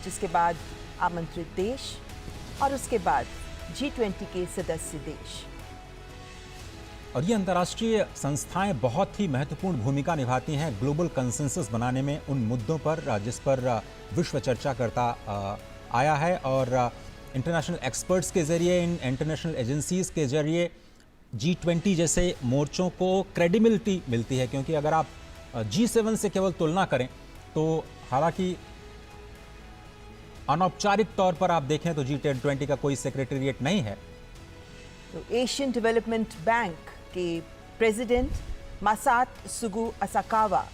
जिसके बाद आमंत्रित देश और उसके बाद G20 के सदस्य देश। और ये अंतर्राष्ट्रीय संस्थाएं बहुत ही महत्वपूर्ण भूमिका निभाती हैं ग्लोबल कंसेंसस बनाने में उन मुद्दों पर जिस पर विश्व चर्चा करता आया है। और इंटरनेशनल एक्सपर्ट्स के जरिए, इन इंटरनेशनल एजेंसीज के जरिए G20 जैसे मोर्चों को क्रेडिबिलिटी मिलती है, क्योंकि अगर आप G7 से केवल तुलना करें तो हालांकि अनौपचारिक तौर पर आप देखें तो G20 का कोई सेक्रेटेरिएट नहीं है। तो एशियन डेवलपमेंट बैंक के प्रेसिडेंट मासात्सुगु असाकावा,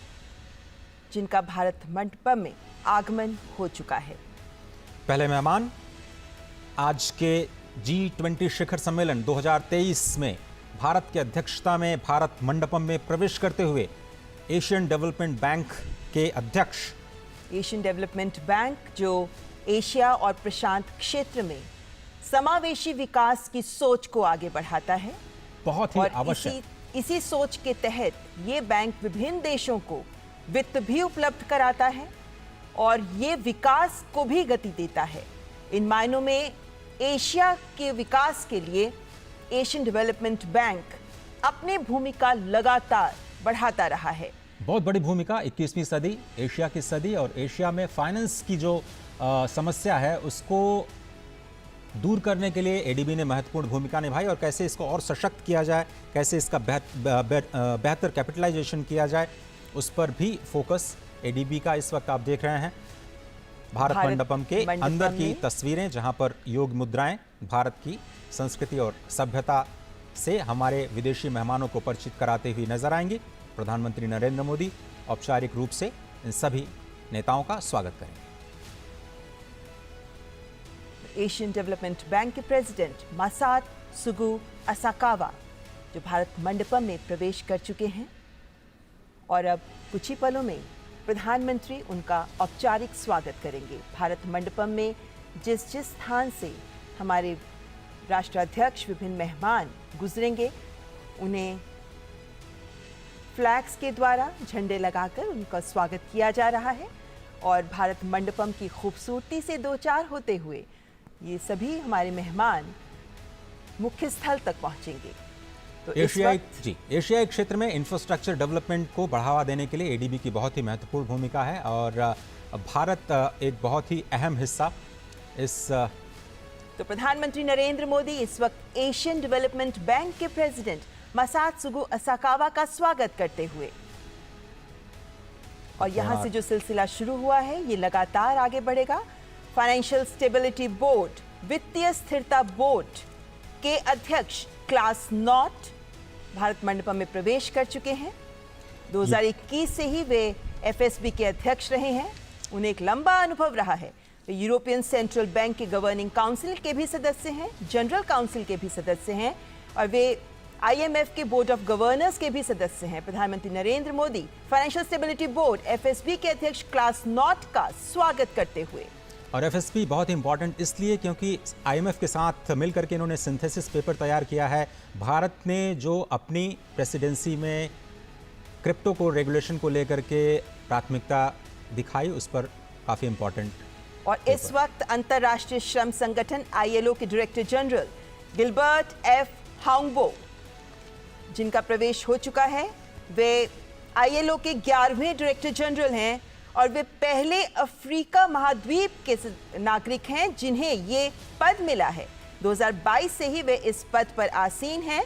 जिनका भारत मंडपम में आगमन हो चुका है। पहले मेहमान आज के G20 शिखर सम्मेलन 2023 में भारत की अध्यक्षता में भारत मंडपम में प्रवेश करते हुए एशियन डेवलपमेंट बैंक के अध्यक्ष। एशियन डेवलपमेंट बैंक जो एशिया और प्रशांत क्षेत्र में समावेशी विकास की सोच को आगे बढ़ाता है, बहुत ही और आवश्यक। इसी सोच के तहत ये बैंक विभिन्न देशों को वित्त भी उपलब्ध कराता है और ये विकास को भी गति देता है। इन मायनों में एशिया के विकास के लिए एशियन डेवलपमेंट बैंक अपनी भूमिका लगातार बढ़ाता रहा है। बहुत बड़ी भूमिका 21वीं सदी, एशिया की सदी, और एशिया में फाइनेंस की जो समस्या है उसको दूर करने के लिए एडीबी ने महत्वपूर्ण भूमिका निभाई। और कैसे इसको और सशक्त किया जाए, कैसे इसका बेहतर कैपिटलाइजेशन किया जाए, उस पर भी फोकस एडीबी का इस वक्त आप देख रहे हैं। भारत मंडपम के अंदर की तस्वीरें, जहां पर योग मुद्राएं भारत की संस्कृति और सभ्यता से हमारे विदेशी मेहमानों को परिचित कराते हुए नजर आएंगी। प्रधानमंत्री नरेंद्र मोदी औपचारिक रूप से इन सभी नेताओं का स्वागत करेंगे। एशियन डेवलपमेंट बैंक के प्रेसिडेंट मासात्सुगु असाकावा जो भारत मंडपम में प्रवेश कर चुके हैं और अब कुछ ही पलों में प्रधानमंत्री उनका औपचारिक स्वागत करेंगे। भारत मंडपम में जिस स्थान से हमारे राष्ट्राध्यक्ष, विभिन्न मेहमान गुजरेंगे, उन्हें फ्लैग्स के द्वारा झंडे लगाकर उनका स्वागत किया जा रहा है। और भारत मंडपम की खूबसूरती से दो चार होते हुए ये सभी हमारे मेहमान मुख्य स्थल तक पहुंचेंगे। तो एशियाई क्षेत्र में इंफ्रास्ट्रक्चर डेवलपमेंट को बढ़ावा देने के लिए एडीबी की बहुत ही महत्वपूर्ण भूमिका है और भारत एक बहुत ही अहम हिस्सा इस। तो प्रधानमंत्री नरेंद्र मोदी इस वक्त एशियन डेवलपमेंट बैंक के प्रेसिडेंट मासात्सुगु असाकावा का स्वागत करते हुए, और यहां से जो सिलसिला शुरू हुआ है ये लगातार आगे बढ़ेगा। फाइनेंशियल स्टेबिलिटी बोर्ड, वित्तीय स्थिरता बोर्ड के अध्यक्ष क्लास नॉट भारत मंडपम में प्रवेश कर चुके हैं। 2021 से ही वे एफएसबी के अध्यक्ष रहे हैं। उन्हें एक लंबा अनुभव रहा है। वे यूरोपियन सेंट्रल बैंक के गवर्निंग काउंसिल के भी सदस्य हैं, जनरल काउंसिल के भी सदस्य हैं, और वे आईएमएफ के बोर्ड ऑफ गवर्नर्स के भी सदस्य हैं। प्रधानमंत्री Narendra Modi financial stability board FSB के अध्यक्ष क्लास नॉट का स्वागत करते हुए। और एफएसबी बहुत इंपॉर्टेंट इसलिए क्योंकि आईएमएफ के साथ मिलकर के इन्होंने सिंथेसिस पेपर तैयार किया है। भारत ने जो अपनी प्रेसिडेंसी में क्रिप्टो को रेगुलेशन को लेकर के प्राथमिकता दिखाई, उस पर काफ़ी इंपॉर्टेंट। और इस वक्त अंतर्राष्ट्रीय श्रम संगठन आईएलओ के डायरेक्टर जनरल गिलबर्ट एफ हांगबो, जिनका प्रवेश हो चुका है, वे आईएलओ के 11वें डायरेक्टर जनरल हैं और वे पहले अफ्रीका महाद्वीप के नागरिक हैं जिन्हें ये पद मिला है। 2022 से ही वे इस पद पर आसीन हैं।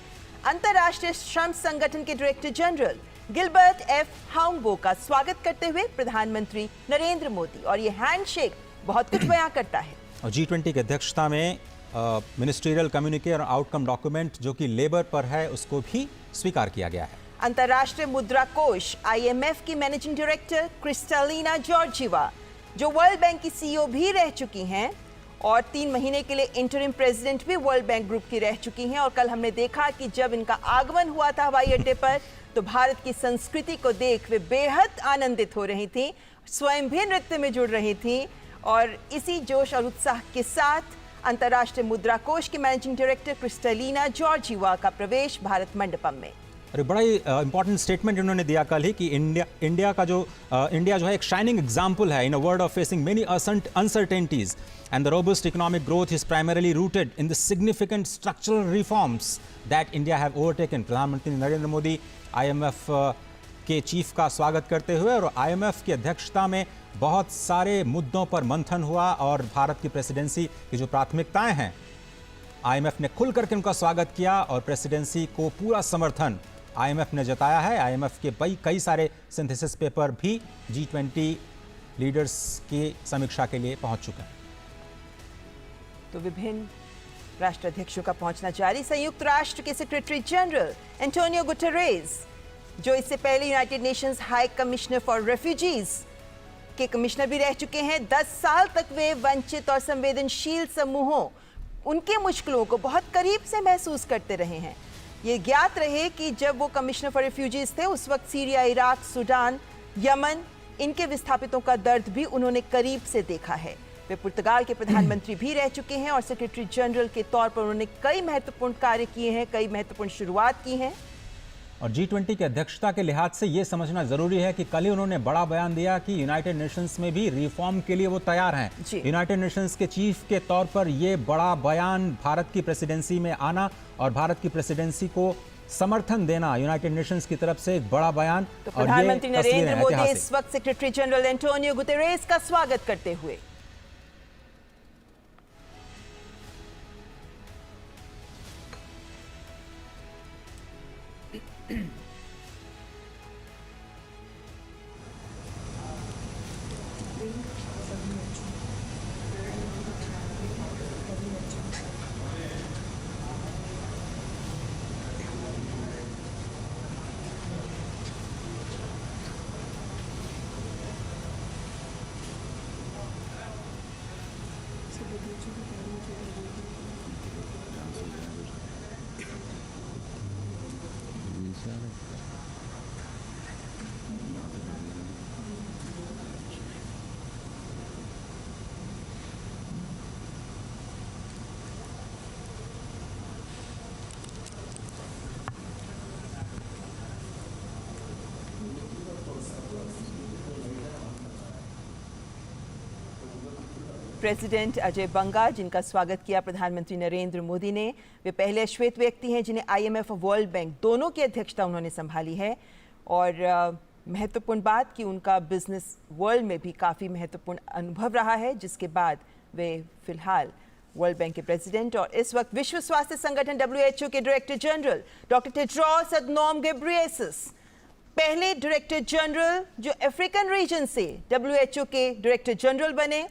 अंतर्राष्ट्रीय श्रम संगठन के डायरेक्टर जनरल गिलबर्ट एफ हांगबो का स्वागत करते हुए प्रधानमंत्री नरेंद्र मोदी, और ये हैंडशेक बहुत कुछ बयां करता है। और G20 की अध्यक्षता में मिनिस्ट्रियल कम्युनिके और आउटकम डॉक्यूमेंट जो कि लेबर पर है, उसको भी स्वीकार किया गया है। अंतर्राष्ट्रीय मुद्रा कोष आईएमएफ की मैनेजिंग डायरेक्टर क्रिस्टालिना जॉर्जिवा, जो वर्ल्ड बैंक की सीईओ भी रह चुकी हैं और 3 महीने के लिए इंटरिम प्रेसिडेंट भी वर्ल्ड बैंक ग्रुप की रह चुकी हैं। और कल हमने देखा कि जब इनका आगमन हुआ था हवाई अड्डे पर, तो भारत की संस्कृति को देख वे बेहद आनंदित हो रही थी, स्वयं भी नृत्य में जुड़ रही थी। और इसी जोश और उत्साह के साथ अंतर्राष्ट्रीय मुद्रा कोष के मैनेजिंग डायरेक्टर क्रिस्टालिना जॉर्जिवा का प्रवेश भारत मंडपम में। और एक बड़ा ही इंपॉर्टेंट स्टेटमेंट इन्होंने दिया कल ही कि इंडिया जो है एक शाइनिंग एग्जाम्पल है in a world of facing many uncertainties and the robust economic growth is primarily rooted in the significant structural reforms that India have overtaken. प्रधानमंत्री नरेंद्र मोदी IMF के चीफ का स्वागत करते हुए और IMF की अध्यक्षता में बहुत सारे मुद्दों पर मंथन हुआ और भारत की प्रेसिडेंसी की जो प्राथमिकताएं हैं IMF ने खुल करके उनका स्वागत किया और प्रेसिडेंसी को पूरा समर्थन IMF ने जताया है। IMF के कई सारे सिंथेसिस पेपर भी G20 लीडर्स की समीक्षा के लिए पहुंच चुके हैं। तो विभिन्न राष्ट्राध्यक्षों का पहुंचना जारी। संयुक्त राष्ट्र के सेक्रेटरी जनरल एंटोनियो गुटेरेस, जो इससे पहले United Nations high commissioner for refugees के कमिश्नर भी रह चुके हैं, 10 साल तक वे वंचित और संवेदनशील समूहों उनके मुश्किलों को बहुत करीब से महसूस करते रहे हैं। ये ज्ञात रहे कि जब वो कमिश्नर फॉर रेफ्यूजीज थे उस वक्त सीरिया, इराक, सूडान, यमन, इनके विस्थापितों का दर्द भी उन्होंने करीब से देखा है। वे पुर्तगाल के प्रधानमंत्री भी रह चुके हैं और सेक्रेटरी जनरल के तौर पर उन्होंने कई महत्वपूर्ण कार्य किए हैं, कई महत्वपूर्ण शुरुआत की हैं। और G20 की अध्यक्षता के लिहाज से ये समझना जरूरी है कि कल ही उन्होंने बड़ा बयान दिया कि यूनाइटेड नेशंस में भी रिफॉर्म के लिए वो तैयार हैं। यूनाइटेड नेशंस के चीफ के तौर पर ये बड़ा बयान भारत की प्रेसिडेंसी में आना और भारत की प्रेसिडेंसी को समर्थन देना यूनाइटेड नेशंस की तरफ से एक बड़ा बयान। तो प्रधानमंत्री नरेंद्र मोदी इस वक्त सेक्रेटरी जनरल एंटोनियो गुटेरेस का स्वागत करते हुए प्रेसिडेंट अजय बंगा, जिनका स्वागत किया प्रधानमंत्री नरेंद्र मोदी ने। वे पहले श्वेत व्यक्ति हैं जिन्हें IMF और वर्ल्ड बैंक दोनों की अध्यक्षता उन्होंने संभाली है। और महत्वपूर्ण बात कि उनका बिजनेस वर्ल्ड में भी काफ़ी महत्वपूर्ण अनुभव रहा है, जिसके बाद वे फिलहाल वर्ल्ड बैंक के प्रेसिडेंट और इस वक्त विश्व स्वास्थ्य संगठन WHO के director general doctor Tedros Adhanom Ghebreyesus, पहले डायरेक्टर जनरल जो अफ्रीकन रीजन से WHO के डायरेक्टर जनरल बने।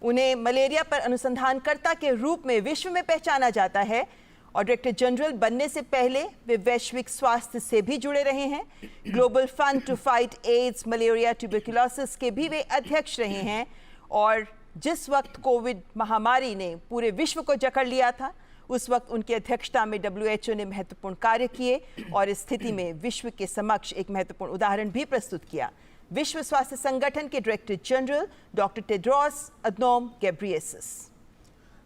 उन्हें मलेरिया पर अनुसंधानकर्ता के रूप में विश्व में पहचाना जाता है और डायरेक्टर जनरल बनने से पहले वे वैश्विक स्वास्थ्य से भी जुड़े रहे हैं। Global Fund to Fight AIDS, malaria, tuberculosis के भी वे अध्यक्ष रहे हैं। और जिस वक्त कोविड महामारी ने पूरे विश्व को जकड़ लिया था, उस वक्त उनकी अध्यक्षता में WHO ने महत्वपूर्ण कार्य किए और इस स्थिति में विश्व के समक्ष एक महत्वपूर्ण उदाहरण भी प्रस्तुत किया। विश्व स्वास्थ्य संगठन के director general doctor Tedros Adhanom Ghebreyesus.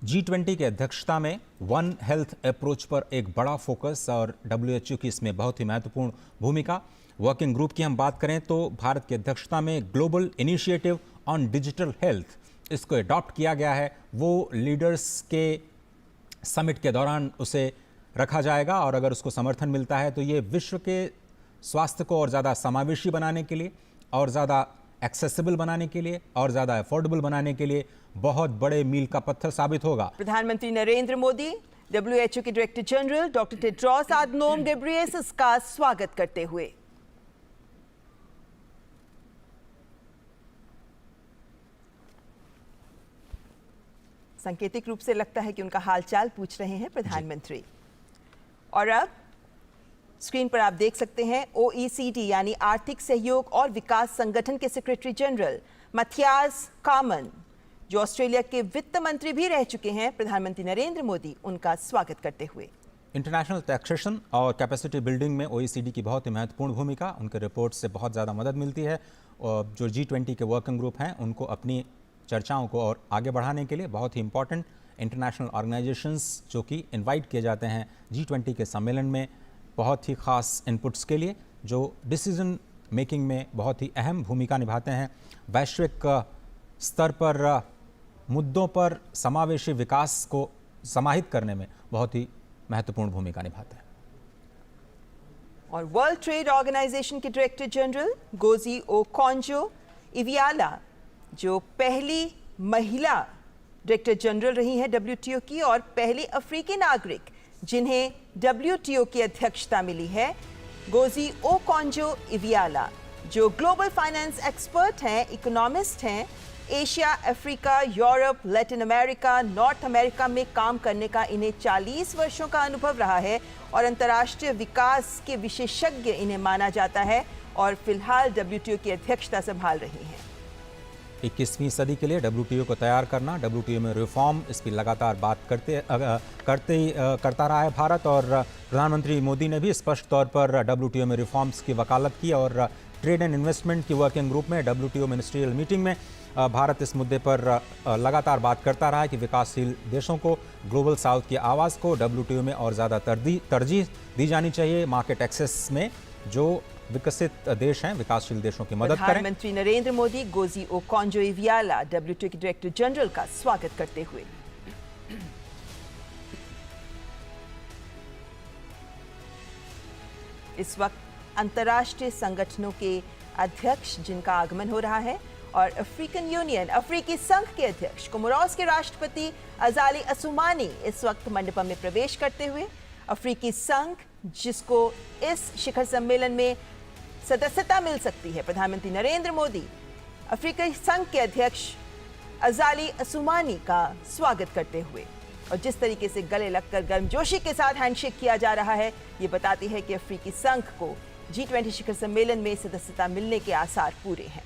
G20 की अध्यक्षता में वन हेल्थ अप्रोच पर एक बड़ा फोकस और WHO की इसमें बहुत ही महत्वपूर्ण भूमिका। वर्किंग ग्रुप की हम बात करें तो भारत की अध्यक्षता में global initiative on digital health, इसको अडॉप्ट किया गया है। वो लीडर्स के समिट के दौरान उसे रखा जाएगा और अगर उसको समर्थन मिलता है तो ये विश्व के स्वास्थ्य को और ज़्यादा समावेशी बनाने के लिए और ज़्यादा एक्सेसिबल बनाने के लिए और ज़्यादा अफोर्डेबल बनाने के लिए बहुत बड़े मील का पत्थर साबित होगा। प्रधानमंत्री नरेंद्र मोदी WHO के director general doctor Tedros Adhanom Ghebreyesus का स्वागत करते हुए सांकेतिक रूप से लगता है कि उनका हालचाल पूछ रहे हैं प्रधानमंत्री। और अब स्क्रीन पर आप देख सकते हैं OECD यानी आर्थिक सहयोग और विकास संगठन के सेक्रेटरी जनरल मथियास कामन, जो ऑस्ट्रेलिया के वित्त मंत्री भी रह चुके हैं, प्रधानमंत्री नरेंद्र मोदी उनका स्वागत करते हुए। इंटरनेशनल टैक्सेशन और कैपेसिटी बिल्डिंग में OECD की बहुत ही महत्वपूर्ण भूमिका, उनके रिपोर्ट से बहुत ज़्यादा मदद मिलती है और जो G20 के वर्किंग ग्रुप हैं उनको अपनी चर्चाओं को और आगे बढ़ाने के लिए बहुत ही इंपॉर्टेंट इंटरनेशनल ऑर्गेनाइजेशंस जो कि इनवाइट किए जाते हैं G20 के सम्मेलन में, बहुत ही ख़ास इनपुट्स के लिए जो डिसीजन मेकिंग में बहुत ही अहम भूमिका निभाते हैं। वैश्विक स्तर पर मुद्दों पर समावेशी विकास को समाहित करने में बहुत ही महत्वपूर्ण भूमिका निभाते हैं। और वर्ल्ड ट्रेड ऑर्गेनाइजेशन के डायरेक्टर जनरल गोजी ओकोंजो इवियाला, जो पहली महिला डायरेक्टर जनरल रही हैं WTO की और पहली अफ्रीकी नागरिक जिन्हें WTO की अध्यक्षता मिली है, गोजी ओकोंजो इवियाला, जो ग्लोबल फाइनेंस एक्सपर्ट हैं, इकोनॉमिस्ट हैं, Asia, Africa, Europe, Latin America, north America में काम करने का इन्हें 40 वर्षों का अनुभव रहा है और अंतर्राष्ट्रीय विकास के विशेषज्ञ इन्हें माना जाता है और फिलहाल WTO की अध्यक्षता संभाल रही हैं। 21वीं सदी के लिए WTO को तैयार करना, WTO में रिफॉर्म, इसकी लगातार बात करता रहा है भारत। और प्रधानमंत्री मोदी ने भी स्पष्ट तौर पर WTO में रिफॉर्म्स की वकालत की और ट्रेड एंड इन्वेस्टमेंट की वर्किंग ग्रुप में WTO मिनिस्ट्रियल मीटिंग में भारत इस मुद्दे पर लगातार बात करता रहा है कि विकासशील देशों को, ग्लोबल साउथ की आवाज़ को WTO में और ज़्यादा तरजीह दी जानी चाहिए। मार्केट एक्सेस में जो विकसित देश हैं, विकासशील देशों की मदद करें। प्रधानमंत्री Narendra Modi goji Okonjo इवियाला WTO के डायरेक्टर जनरल का स्वागत करते हुए। इस वक्त अंतर्राष्ट्रीय संगठनों के अध्यक्ष जिनका आगमन हो रहा है और अफ्रीकन यूनियन, अफ्रीकी संघ के अध्यक्ष, कोमोरोस के राष्ट्रपति अजाली असुमानी इस वक्त मंडपम में प्रवेश करते हुए अफ्रीकी संघ, जिसको इस शिखर सम्मेलन में सदस्यता मिल सकती है, प्रधानमंत्री नरेंद्र मोदी अफ्रीकी संघ के अध्यक्ष अजाली असुमानी का स्वागत करते हुए। और जिस तरीके से गले लगकर गर्मजोशी के साथ हैंडशेक किया जा रहा है, ये बताती है कि अफ्रीकी संघ को G20 शिखर सम्मेलन में सदस्यता मिलने के आसार पूरे हैं।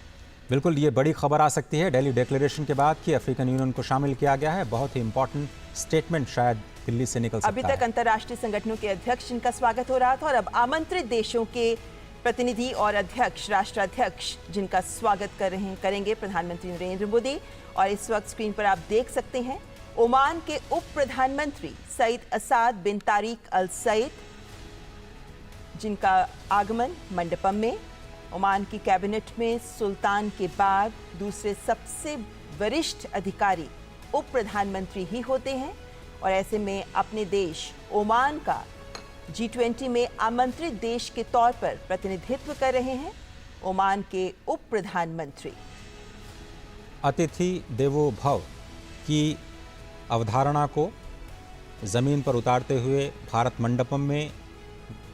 बिल्कुल, ये बड़ी खबर आ सकती है दिल्ली डिक्लेरेशन के बाद कि अफ्रीकन यूनियन को शामिल किया गया है। बहुत ही इंपॉर्टेंट स्टेटमेंट शायद दिल्ली से निकल सकता है। अभी तक अंतर्राष्ट्रीय संगठनों के अध्यक्ष जिनका स्वागत हो रहा था और अब आमंत्रित देशों के प्रतिनिधि और अध्यक्ष, राष्ट्राध्यक्ष जिनका स्वागत करेंगे प्रधानमंत्री नरेंद्र मोदी। और इस वक्त स्क्रीन पर आप देख सकते हैं ओमान के उप प्रधानमंत्री सईद असाद बिन तारिक अल सईद, जिनका आगमन मंडपम में। ओमान की कैबिनेट में सुल्तान के बाद दूसरे सबसे वरिष्ठ अधिकारी उप प्रधानमंत्री ही होते हैं और ऐसे में अपने देश ओमान का G20 में आमंत्रित देश के तौर पर प्रतिनिधित्व कर रहे हैं ओमान के उप प्रधानमंत्री। अतिथि देवो भव की अवधारणा को ज़मीन पर उतारते हुए भारत मंडपम में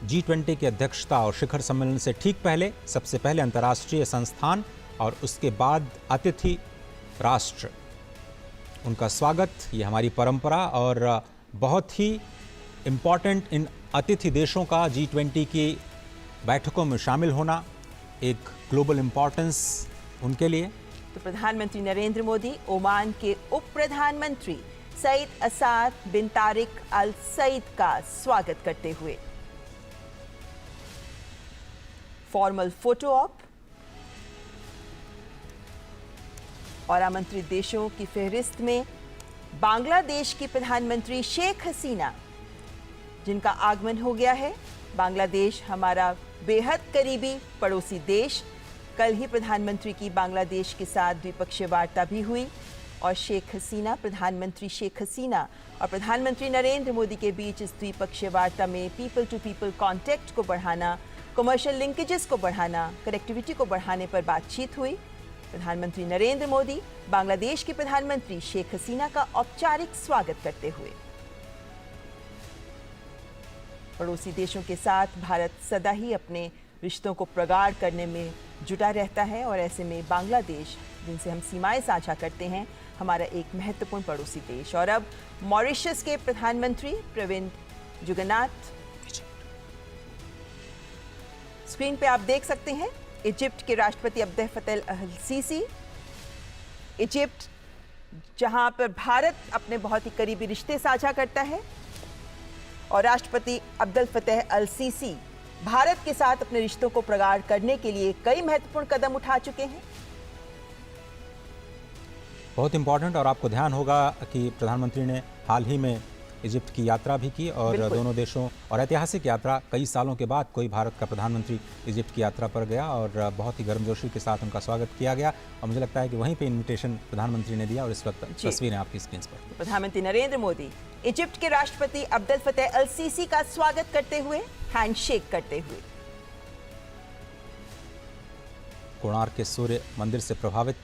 G20 की अध्यक्षता और शिखर सम्मेलन से ठीक पहले सबसे पहले अंतर्राष्ट्रीय संस्थान और उसके बाद अतिथि राष्ट्र, उनका स्वागत, ये हमारी परंपरा और बहुत ही इम्पॉर्टेंट इन अतिथि देशों का G20 की बैठकों में शामिल होना, एक ग्लोबल इम्पॉर्टेंस उनके लिए। तो प्रधानमंत्री नरेंद्र मोदी ओमान के उप प्रधानमंत्री सईद असाद बिन तारिक अल सईद का स्वागत करते हुए फॉर्मल फोटो ऑप और आमंत्रित देशों की फहरिस्त में बांग्लादेश की प्रधानमंत्री शेख हसीना, जिनका आगमन हो गया है। बांग्लादेश हमारा बेहद करीबी पड़ोसी देश। कल ही प्रधानमंत्री की बांग्लादेश के साथ द्विपक्षीय वार्ता भी हुई और शेख हसीना, प्रधानमंत्री शेख हसीना और प्रधानमंत्री नरेंद्र मोदी के बीच इस द्विपक्षीय वार्ता में पीपल टू पीपल कॉन्टैक्ट को बढ़ाना, कमर्शियल लिंकेजेस को बढ़ाना, कनेक्टिविटी को बढ़ाने पर बातचीत हुई। प्रधानमंत्री नरेंद्र मोदी बांग्लादेश की प्रधानमंत्री शेख हसीना का औपचारिक स्वागत करते हुए। पड़ोसी देशों के साथ भारत सदा ही अपने रिश्तों को प्रगाढ़ करने में जुटा रहता है और ऐसे में बांग्लादेश, जिनसे हम सीमाएं साझा करते हैं, हमारा एक महत्वपूर्ण पड़ोसी देश। और अब मॉरिशस के प्रधानमंत्री प्रविंद जुगन्नाथ स्क्रीन पे आप देख सकते हैं। इजिप्ट के राष्ट्रपति अब्देल फतेह अल सीसी, इजिप्ट जहां पर भारत अपने बहुत ही करीबी रिश्ते साझा करता है और राष्ट्रपति अब्देल फतेह अल सीसी भारत के साथ अपने रिश्तों को प्रगाढ़ करने के लिए कई महत्वपूर्ण कदम उठा चुके हैं। बहुत इंपॉर्टेंट, और आपको ध्यान होगा कि प्रधानमंत्री ने हाल ही में इजिप्ट की यात्रा भी की और बिल्कुल। दोनों देशों और ऐतिहासिक यात्रा, कई सालों के बाद कोई भारत का प्रधानमंत्री इजिप्ट की यात्रा पर गया और बहुत ही गर्मजोशी के साथ उनका स्वागत किया गया और मुझे लगता है कि वहीं पे इनविटेशन प्रधानमंत्री ने दिया और इस वक्त जी। तस्वीरें आपकी स्क्रीन पर। प्रधानमंत्री नरेंद्र मोदी इजिप्ट के राष्ट्रपति अब्देल फतेह अल सीसी का स्वागत करते हुए, हैंडशेक करते हुए। कोणार्क के सूर्य मंदिर से प्रभावित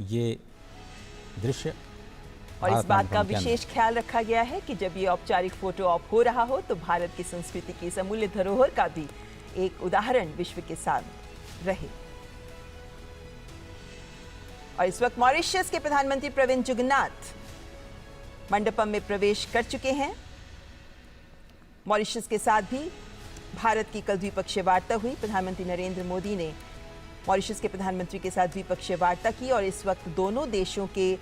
ये दृश्य और इस भारत बात का भवन के अंदर। विशेष ख्याल रखा गया है कि जब ये औपचारिक फोटो ऑप हो रहा हो तो भारत की संस्कृति की इस अमूल्य धरोहर का भी एक उदाहरण विश्व के सामने रहे। और इस वक्त मॉरिशस के प्रधानमंत्री प्रविंद जुगन्नाथ मंडपम में प्रवेश कर चुके हैं। मॉरिशस के साथ भी भारत की कल द्विपक्षीय वार्ता हुई। प्रधानमंत्री नरेंद्र मोदी ने मॉरिशस के प्रधानमंत्री के साथ द्विपक्षीय वार्ता की और इस वक्त दोनों देशों के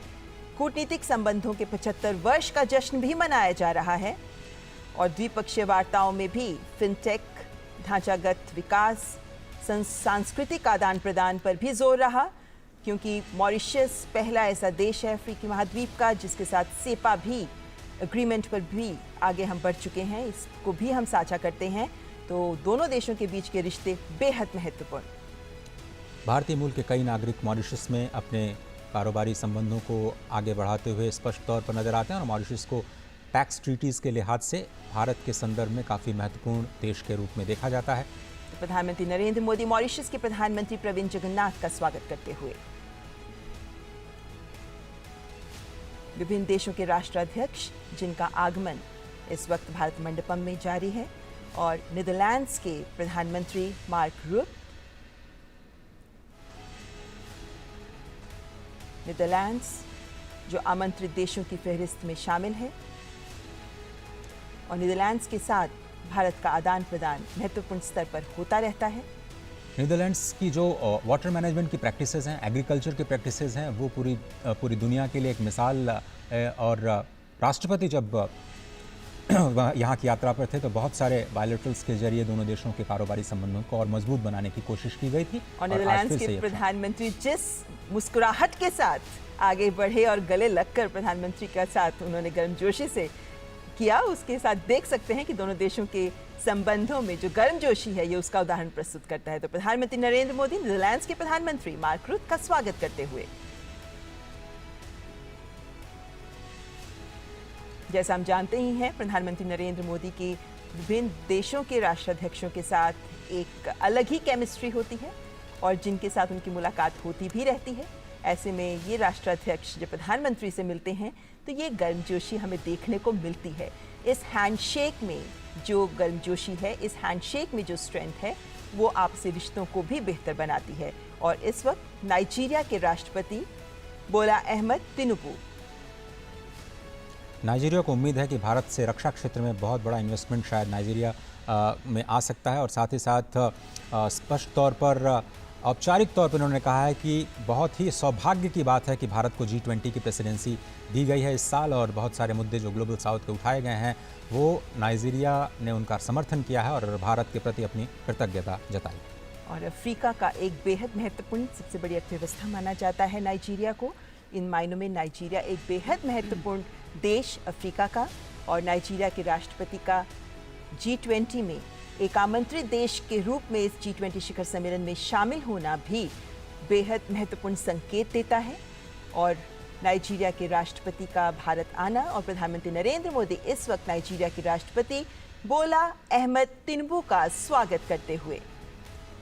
कूटनीतिक संबंधों के 75 वर्ष का जश्न भी मनाया जा रहा है। और द्विपक्षीय वार्ताओं में भी फिनटेक, ढांचागत विकास, सांस्कृतिक आदान प्रदान पर भी जोर रहा, क्योंकि मॉरिशस पहला ऐसा देश है अफ्रीकी महाद्वीप का जिसके साथ सेपा भी एग्रीमेंट पर भी आगे हम बढ़ चुके हैं, इसको भी हम साझा करते हैं। तो दोनों देशों के बीच के रिश्ते बेहद महत्वपूर्ण। भारतीय मूल के कई नागरिक मॉरिशस में अपने कारोबारी संबंधों को आगे बढ़ाते हुए स्पष्ट तौर पर नजर आते हैं और मॉरिशस को टैक्स ट्रीटीज के लिहाज से भारत के संदर्भ में काफ़ी महत्वपूर्ण देश के रूप में देखा जाता है। प्रधानमंत्री नरेंद्र मोदी मॉरिशस के प्रधानमंत्री प्रविंद जगन्नाथ का स्वागत करते हुए। विभिन्न देशों के राष्ट्राध्यक्ष जिनका आगमन इस वक्त भारत मंडपम में जारी है और नीदरलैंड्स के प्रधानमंत्री मार्क रूट, नीदरलैंड्स जो आमंत्रित देशों की फहरिस्त में शामिल है और नीदरलैंड्स के साथ भारत का आदान प्रदान महत्वपूर्ण स्तर पर होता रहता है। नीदरलैंड्स की जो वाटर मैनेजमेंट की प्रैक्टिसेस हैं, एग्रीकल्चर की प्रैक्टिसेस हैं, वो पूरी दुनिया के लिए एक मिसाल है और राष्ट्रपति जब यहाँ की यात्रा पर थे तो बहुत सारे बायलैटरल्स के जरिए दोनों देशों के कारोबारी संबंधों को और मजबूत बनाने की कोशिश की गई थी। और नीदरलैंड्स के प्रधानमंत्री जिस मुस्कुराहट के साथ आगे बढ़े और गले लगकर प्रधानमंत्री के साथ उन्होंने गर्मजोशी से किया, उसके साथ देख सकते हैं कि दोनों देशों के संबंधों में जो गर्मजोशी है ये उसका उदाहरण प्रस्तुत करता है। तो प्रधानमंत्री नरेंद्र मोदी नीदरलैंड्स के प्रधानमंत्री मार्क रूट का स्वागत करते हुए। जैसा हम जानते ही हैं, प्रधानमंत्री नरेंद्र मोदी की विभिन्न देशों के राष्ट्राध्यक्षों के साथ एक अलग ही केमिस्ट्री होती है और जिनके साथ उनकी मुलाकात होती भी रहती है। ऐसे में ये राष्ट्राध्यक्ष जब प्रधानमंत्री से मिलते हैं तो ये गर्मजोशी हमें देखने को मिलती है। इस हैंडशेक में जो गर्मजोशी है, इस हैंडशेक में जो स्ट्रेंथ है, वो आपसी रिश्तों को भी बेहतर बनाती है। और इस वक्त नाइजीरिया के राष्ट्रपति बोला अहमद तिनुबू। नाइजीरिया को उम्मीद है कि भारत से रक्षा क्षेत्र में बहुत बड़ा इन्वेस्टमेंट शायद नाइजीरिया में आ सकता है और साथ ही साथ स्पष्ट तौर पर औपचारिक तौर पर उन्होंने कहा है कि बहुत ही सौभाग्य की बात है कि भारत को G20 की प्रेसिडेंसी दी गई है इस साल और बहुत सारे मुद्दे जो ग्लोबल साउथ के उठाए गए हैं वो नाइजीरिया ने उनका समर्थन किया है और भारत के प्रति अपनी कृतज्ञता जताई। और अफ्रीका का एक बेहद महत्वपूर्ण सबसे बड़ी अर्थव्यवस्था माना जाता है नाइजीरिया को। इन मायनों में नाइजीरिया एक बेहद महत्वपूर्ण देश अफ्रीका का और नाइजीरिया के राष्ट्रपति का G20 में एक आमंत्रित देश के रूप में इस G20 शिखर सम्मेलन में शामिल होना भी बेहद महत्वपूर्ण संकेत देता है। और नाइजीरिया के राष्ट्रपति का भारत आना और प्रधानमंत्री नरेंद्र मोदी इस वक्त नाइजीरिया के राष्ट्रपति बोला अहमद तिनुबू का स्वागत करते हुए।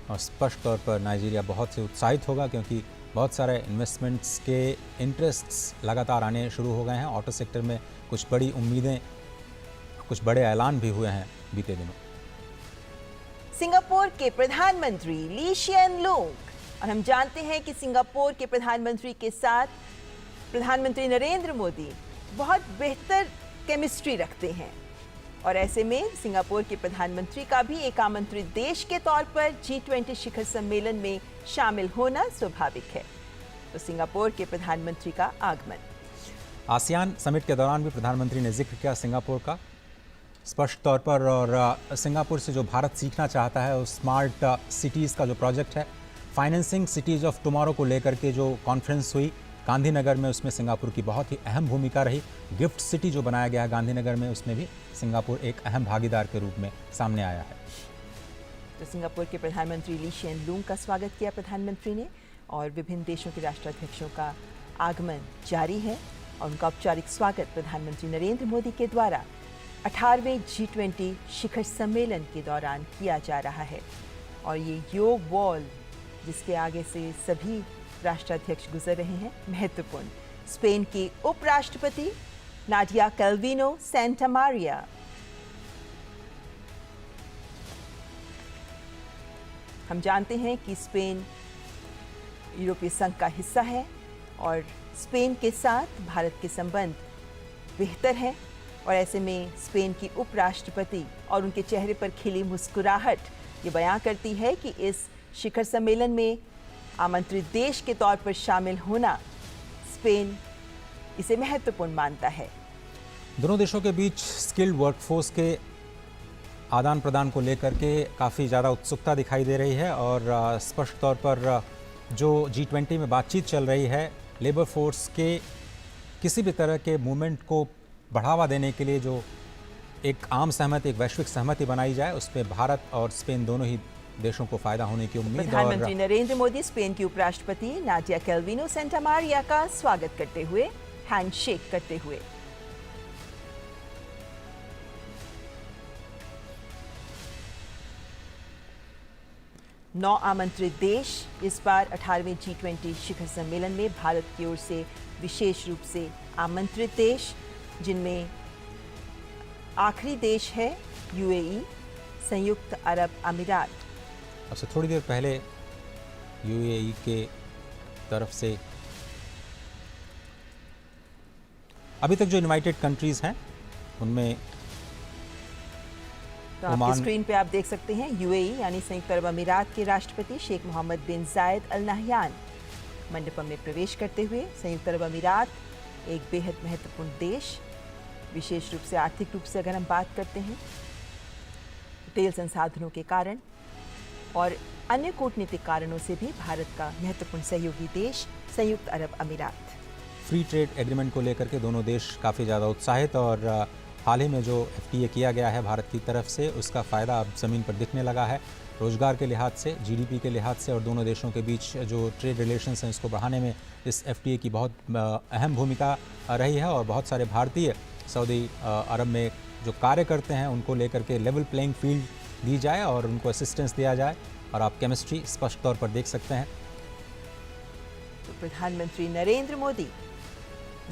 और स्पष्ट तौर पर नाइजीरिया बहुत ही उत्साहित होगा क्योंकि बहुत सारे इन्वेस्टमेंट्स के इंटरेस्ट्स लगातार आने शुरू हो गए हैं। ऑटो सेक्टर में कुछ बड़ी उम्मीदें, कुछ बड़े ऐलान भी हुए हैं बीते दिनों। सिंगापुर के प्रधानमंत्री ली शिएन लूंग, और हम जानते हैं कि सिंगापुर के प्रधानमंत्री के साथ प्रधानमंत्री नरेंद्र मोदी बहुत बेहतर केमिस्ट्री रखते हैं और ऐसे में सिंगापुर के प्रधानमंत्री का भी एक आमंत्रित देश के तौर पर G20 शिखर सम्मेलन में शामिल होना स्वाभाविक है। तो सिंगापुर के प्रधानमंत्री का आगमन। आसियान समिट के दौरान भी प्रधानमंत्री ने जिक्र किया सिंगापुर का स्पष्ट तौर पर और सिंगापुर से जो भारत सीखना चाहता है उस स्मार्ट सिटीज़ का जो प्रोजेक्ट है, फाइनेंसिंग सिटीज़ ऑफ टुमारो को लेकर के जो कॉन्फ्रेंस हुई गांधीनगर में उसमें सिंगापुर की बहुत ही अहम भूमिका रही। गिफ्ट सिटी जो बनाया गया है गांधीनगर में, उसमें भी सिंगापुर एक अहम भागीदार के रूप में सामने आया है। तो सिंगापुर के प्रधानमंत्री ली शेन लूंग का स्वागत किया प्रधानमंत्री ने और विभिन्न देशों के राष्ट्राध्यक्षों का आगमन जारी है और उनका औपचारिक स्वागत प्रधानमंत्री नरेंद्र मोदी के द्वारा 18वें G20 शिखर सम्मेलन के दौरान किया जा रहा है। और ये योग वॉल जिसके आगे से सभी राष्ट्राध्यक्ष गुजर रहे हैं, महत्वपूर्ण। स्पेन की उपराष्ट्रपति नाडिया कैल्विनो सेंटामारिया, हम जानते हैं कि स्पेन यूरोपीय संघ का हिस्सा है और स्पेन के साथ भारत के संबंध बेहतर हैं और ऐसे में स्पेन की उपराष्ट्रपति और उनके चेहरे पर खिली मुस्कुराहट ये बयां करती है कि इस शिखर सम्मेलन में आमंत्रित देश के तौर पर शामिल होना स्पेन इसे महत्वपूर्ण मानता है। दोनों देशों के बीच स्किल्ड वर्कफोर्स के आदान प्रदान को लेकर के काफ़ी ज़्यादा उत्सुकता दिखाई दे रही है और स्पष्ट तौर पर जो G20 में बातचीत चल रही है, लेबर फोर्स के किसी भी तरह के मूवमेंट को बढ़ावा देने के लिए जो एक आम सहमति, एक वैश्विक सहमति बनाई जाए, उस पर भारत और स्पेन दोनों ही देशों को फायदा होने की उम्मीद है। प्रधानमंत्री नरेंद्र मोदी स्पेन की उपराष्ट्रपति नाडिया कैल्विनो सेंटामारिया का स्वागत करते हुए हैंडशेक करते हुए। नौ आमंत्रित देश इस बार 18वें G20 शिखर सम्मेलन में भारत की ओर से विशेष रूप से आमंत्रित देश, जिनमें आखिरी देश है UAE, संयुक्त अरब अमीरात। अब से थोड़ी देर पहले UAE के तरफ से अभी तक जो इनवाइटेड कंट्रीज हैं उनमें तो आपकी स्क्रीन पे आप देख सकते हैं UAE यानी संयुक्त अरब अमीरात के राष्ट्रपति शेख मोहम्मद बिन जायद अल नहयान मंडपम में प्रवेश करते हुए। संयुक्त अरब अमीरात एक बेहद महत्वपूर्ण देश, विशेष रूप से आर्थिक रूप से अगर हम बात करते हैं, तेल संसाधनों के कारण और अन्य कूटनीतिक कारणों से भी भारत का महत्वपूर्ण सहयोगी देश संयुक्त अरब अमीरात। फ्री ट्रेड एग्रीमेंट को लेकर के दोनों देश काफ़ी ज़्यादा उत्साहित और हाल ही में जो FTA किया गया है भारत की तरफ से, उसका फ़ायदा अब ज़मीन पर दिखने लगा है। रोज़गार के लिहाज से, GDP के लिहाज से और दोनों देशों के बीच जो ट्रेड रिलेशंस हैं उसको बढ़ाने में इस FTA की बहुत अहम भूमिका रही है। और बहुत सारे भारतीय सऊदी अरब में जो कार्य करते हैं उनको लेकर के लेवल प्लेइंग फील्ड दी जाए और उनको असिस्टेंस दिया जाए और आप केमिस्ट्री स्पष्ट तौर पर देख सकते हैं। तो प्रधानमंत्री नरेंद्र मोदी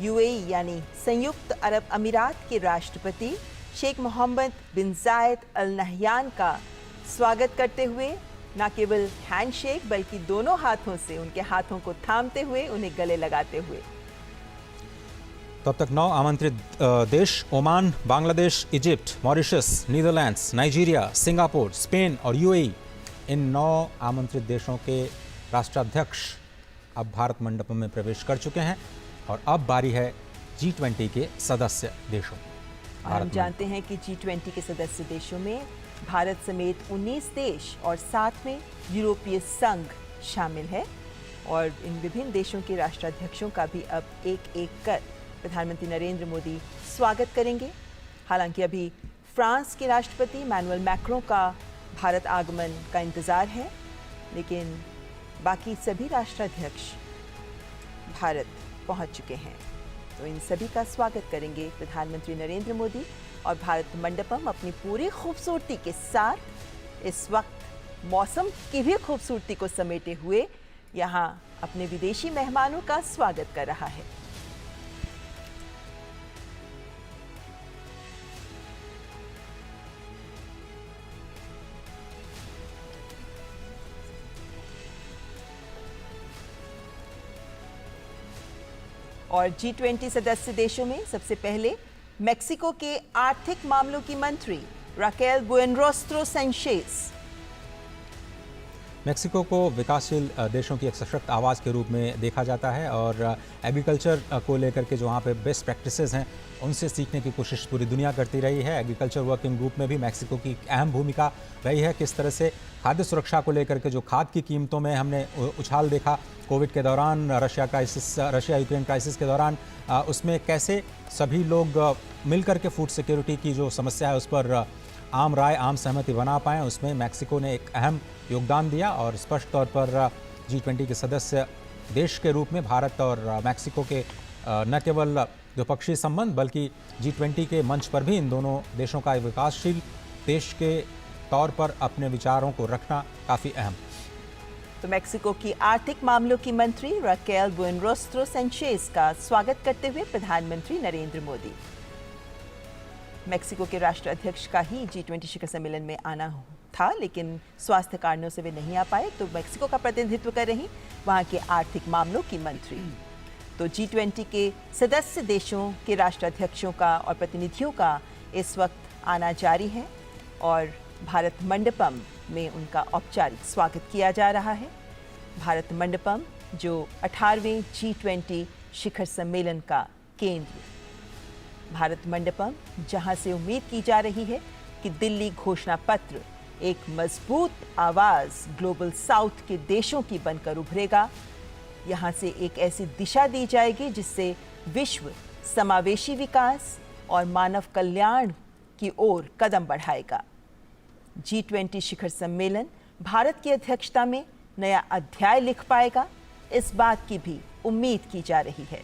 UAE यानी संयुक्त अरब अमीरात के राष्ट्रपति शेख मोहम्मद बिन जायद अल नहयान का स्वागत करते हुए न केवल हैंडशेक बल्कि दोनों हाथों से उनके हाथों को थामते हुए उन्हें गले लगाते हुए। तो अब तक 9 आमंत्रित देश Oman, Bangladesh, Egypt, Mauritius, Netherlands, Nigeria, Singapore, Spain और UAE, इन 9 आमंत्रित देशों के राष्ट्राध्यक्ष अब भारत मंडपम में प्रवेश कर चुके हैं और अब बारी है G20 के सदस्य देशों। हम जानते हैं कि G20 के सदस्य देशों में भारत समेत 19 देश और साथ में यूरोपीय संघ शामिल है और इन विभिन्न देशों के राष्ट्राध्यक्षों का भी अब एक एक कर प्रधानमंत्री नरेंद्र मोदी स्वागत करेंगे। हालांकि अभी फ्रांस के राष्ट्रपति इमैनुअल मैक्रों का भारत आगमन का इंतज़ार है, लेकिन बाकी सभी राष्ट्राध्यक्ष भारत पहुंच चुके हैं। तो इन सभी का स्वागत करेंगे प्रधानमंत्री नरेंद्र मोदी और भारत मंडपम अपनी पूरी खूबसूरती के साथ इस वक्त मौसम की भी खूबसूरती को समेटे हुए यहाँ अपने विदेशी मेहमानों का स्वागत कर रहा है। और G20 सदस्य देशों में सबसे पहले मेक्सिको के आर्थिक मामलों की मंत्री राकेल बुएनरोस्ट्रो सैंचेज। मेक्सिको को विकासशील देशों की एक सशक्त आवाज़ के रूप में देखा जाता है और एग्रीकल्चर को लेकर के जो वहाँ पे बेस्ट प्रैक्टिसेस हैं उनसे सीखने की कोशिश पूरी दुनिया करती रही है। एग्रीकल्चर वर्किंग ग्रुप में भी मेक्सिको की अहम भूमिका रही है। किस तरह से खाद्य सुरक्षा को लेकर के जो खाद की कीमतों में हमने उछाल देखा कोविड के दौरान, रशिया यूक्रेन क्राइसिस के दौरान, उसमें कैसे सभी लोग मिलकर के फूड सिक्योरिटी की जो समस्या है उस पर आम राय, आम सहमति बना पाएँ, उसमें मेक्सिको ने एक अहम योगदान दिया। और स्पष्ट तौर पर G20 के सदस्य देश के रूप में भारत और मेक्सिको के न केवल द्विपक्षीय संबंध बल्कि G20 के मंच पर भी इन दोनों देशों का विकासशील देश के तौर पर अपने विचारों को रखना काफ़ी अहम। तो मेक्सिको की आर्थिक मामलों की मंत्री राकेल बुएनरोस्ट्रो सैंचेज का स्वागत करते हुए प्रधानमंत्री नरेंद्र मोदी। मेक्सिको के राष्ट्राध्यक्ष का ही G20 शिखर सम्मेलन में आना था, लेकिन स्वास्थ्य कारणों से वे नहीं आ पाए, तो मेक्सिको का प्रतिनिधित्व कर रही वहां के आर्थिक मामलों की मंत्री। तो G20 के सदस्य देशों के राष्ट्राध्यक्षों का और प्रतिनिधियों का इस वक्त आना जारी है और भारत मंडपम में उनका औपचारिक स्वागत किया जा रहा है। भारत मंडपम जो 18वें G20 शिखर सम्मेलन का केंद्र। भारत मंडपम जहां से उम्मीद की जा रही है कि दिल्ली घोषणा पत्र एक मजबूत आवाज ग्लोबल साउथ के देशों की बनकर उभरेगा। यहां से एक ऐसी दिशा दी जाएगी जिससे विश्व समावेशी विकास और मानव कल्याण की ओर कदम बढ़ाएगा। G20 शिखर सम्मेलन भारत की अध्यक्षता में नया अध्याय लिख पाएगा, इस बात की भी उम्मीद की जा रही है।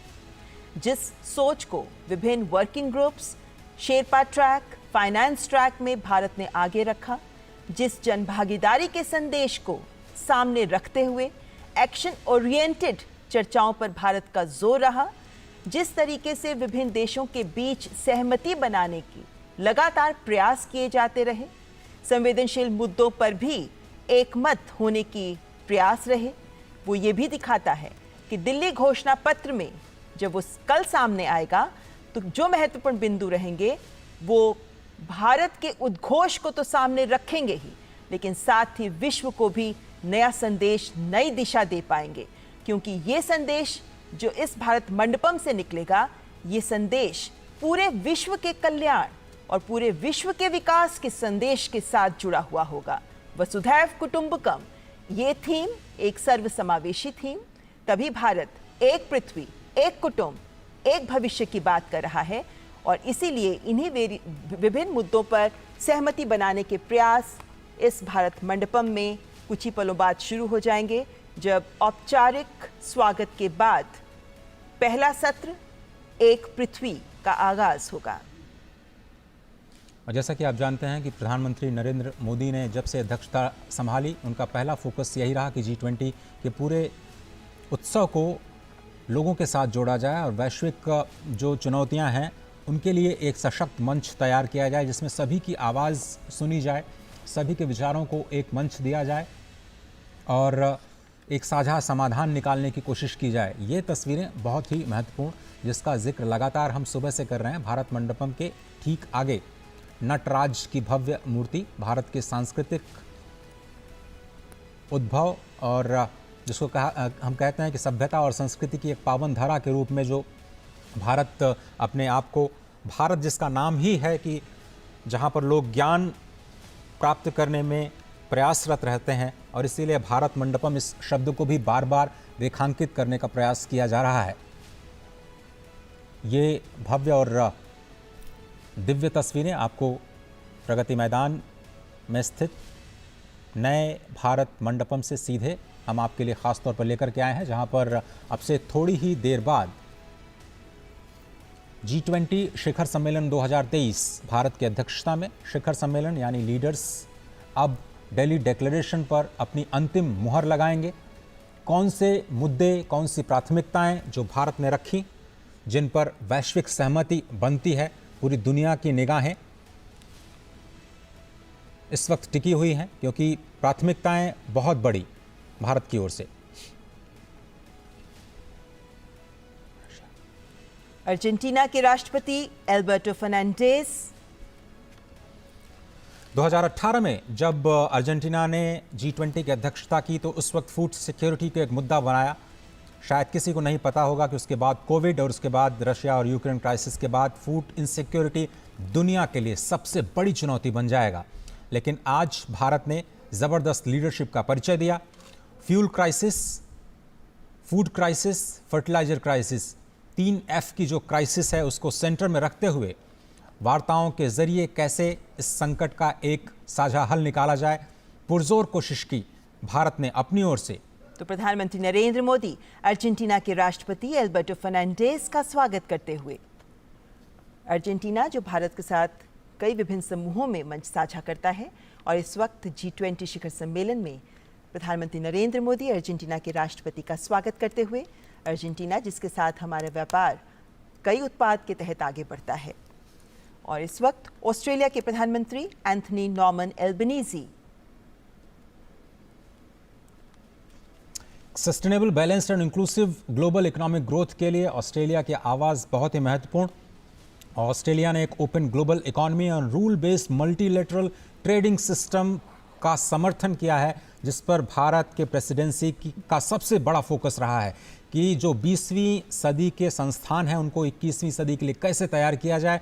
जिस सोच को विभिन्न working groups, Sherpa track, finance track में भारत ने आगे रखा, जिस जनभागीदारी के संदेश को सामने रखते हुए एक्शन ओरिएंटेड चर्चाओं पर भारत का जोर रहा, जिस तरीके से विभिन्न देशों के बीच सहमति बनाने की लगातार प्रयास किए जाते रहे, संवेदनशील मुद्दों पर भी एकमत होने की प्रयास रहे, वो ये भी दिखाता है कि दिल्ली घोषणा पत्र में जब वो कल सामने आएगा तो जो महत्वपूर्ण बिंदु रहेंगे वो भारत के उद्घोष को तो सामने रखेंगे ही, लेकिन साथ ही विश्व को भी नया संदेश, नई दिशा दे पाएंगे। क्योंकि ये संदेश जो इस भारत मंडपम से निकलेगा, ये संदेश पूरे विश्व के कल्याण और पूरे विश्व के विकास के संदेश के साथ जुड़ा हुआ होगा। वसुधैव कुटुंबकम ये थीम एक सर्वसमावेशी थीम, तभी भारत एक पृथ्वी, एक कुटुंब, एक भविष्य की बात कर रहा है और इसीलिए इन्हीं विभिन्न मुद्दों पर सहमति बनाने के प्रयास इस भारत मंडपम में कुछ ही पलों बाद शुरू हो जाएंगे, जब औपचारिक स्वागत के बाद पहला सत्र एक पृथ्वी का आगाज होगा। और जैसा कि आप जानते हैं कि प्रधानमंत्री नरेंद्र मोदी ने जब से अध्यक्षता संभाली, उनका पहला फोकस यही रहा कि G20 के पूरे उत्सव को लोगों के साथ जोड़ा जाए और वैश्विक जो चुनौतियां हैं उनके लिए एक सशक्त मंच तैयार किया जाए, जिसमें सभी की आवाज़ सुनी जाए, सभी के विचारों को एक मंच दिया जाए और एक साझा समाधान निकालने की कोशिश की जाए। ये तस्वीरें बहुत ही महत्वपूर्ण, जिसका जिक्र लगातार हम सुबह से कर रहे हैं। भारत मंडपम के ठीक आगे नटराज की भव्य मूर्ति भारत के सांस्कृतिक उद्भव और जिसको हम कहते हैं कि सभ्यता और संस्कृति की एक पावन धारा के रूप में जो भारत अपने आप को, भारत जिसका नाम ही है कि जहाँ पर लोग ज्ञान प्राप्त करने में प्रयासरत रहते हैं, और इसीलिए भारत मंडपम इस शब्द को भी बार बार रेखांकित करने का प्रयास किया जा रहा है। ये भव्य और दिव्य तस्वीरें आपको प्रगति मैदान में स्थित नए भारत मंडपम से सीधे हम आपके लिए ख़ास तौर पर लेकर के आए हैं, जहां पर अब से थोड़ी ही देर बाद G20 शिखर सम्मेलन 2023 भारत की अध्यक्षता में शिखर सम्मेलन यानी लीडर्स अब दिल्ली डिक्लेरेशन पर अपनी अंतिम मुहर लगाएंगे। कौन से मुद्दे, कौन सी प्राथमिकताएं जो भारत ने रखी, जिन पर वैश्विक सहमति बनती है, पूरी दुनिया की निगाहें इस वक्त टिकी हुई हैं, क्योंकि प्राथमिकताएं बहुत बड़ी भारत की ओर से। अर्जेंटीना के राष्ट्रपति एल्बर्टो फर्नांडिस 2018 में जब अर्जेंटीना ने G20 की अध्यक्षता की तो उस वक्त फूड सिक्योरिटी को एक मुद्दा बनाया। शायद किसी को नहीं पता होगा कि उसके बाद कोविड और उसके बाद रशिया और यूक्रेन क्राइसिस के बाद फूड इनसिक्योरिटी दुनिया के लिए सबसे बड़ी चुनौती बन जाएगा। लेकिन आज भारत ने ज़बरदस्त लीडरशिप का परिचय दिया। Fuel crisis, food crisis, fertiliser crisis, 3F की जो क्राइसिस है उसको सेंटर में रखते हुए वार्ताओं के जरिए कैसे इस संकट का एक साझा हल निकाला जाए, पुरजोर कोशिश की भारत ने अपनी ओर से। तो प्रधानमंत्री नरेंद्र मोदी अर्जेंटीना के राष्ट्रपति एल्बर्टो फर्नांडिस का स्वागत करते हुए, अर्जेंटीना जो भारत के साथ कई विभिन्न समूहों में मंच साझा करता है और इस वक्त G20 शिखर सम्मेलन में प्रधानमंत्री नरेंद्र मोदी अर्जेंटीना के राष्ट्रपति का स्वागत करते हुए, अर्जेंटीना जिसके साथ हमारा व्यापार कई उत्पाद के तहत आगे बढ़ता है, और इस वक्त ऑस्ट्रेलिया के प्रधानमंत्री Anthony Norman Albanese sustainable, balanced and inclusive global economic growth के लिए ऑस्ट्रेलिया की आवाज़ बहुत ही महत्वपूर्ण। ऑस्ट्रेलिया ने एक ओपन ग्लोबल इकोनॉमी और rule based multilateral trading system का समर्थन किया है, जिस पर भारत के प्रेसिडेंसी का सबसे बड़ा फोकस रहा है कि जो 20वीं सदी के संस्थान हैं उनको 21वीं सदी के लिए कैसे तैयार किया जाए।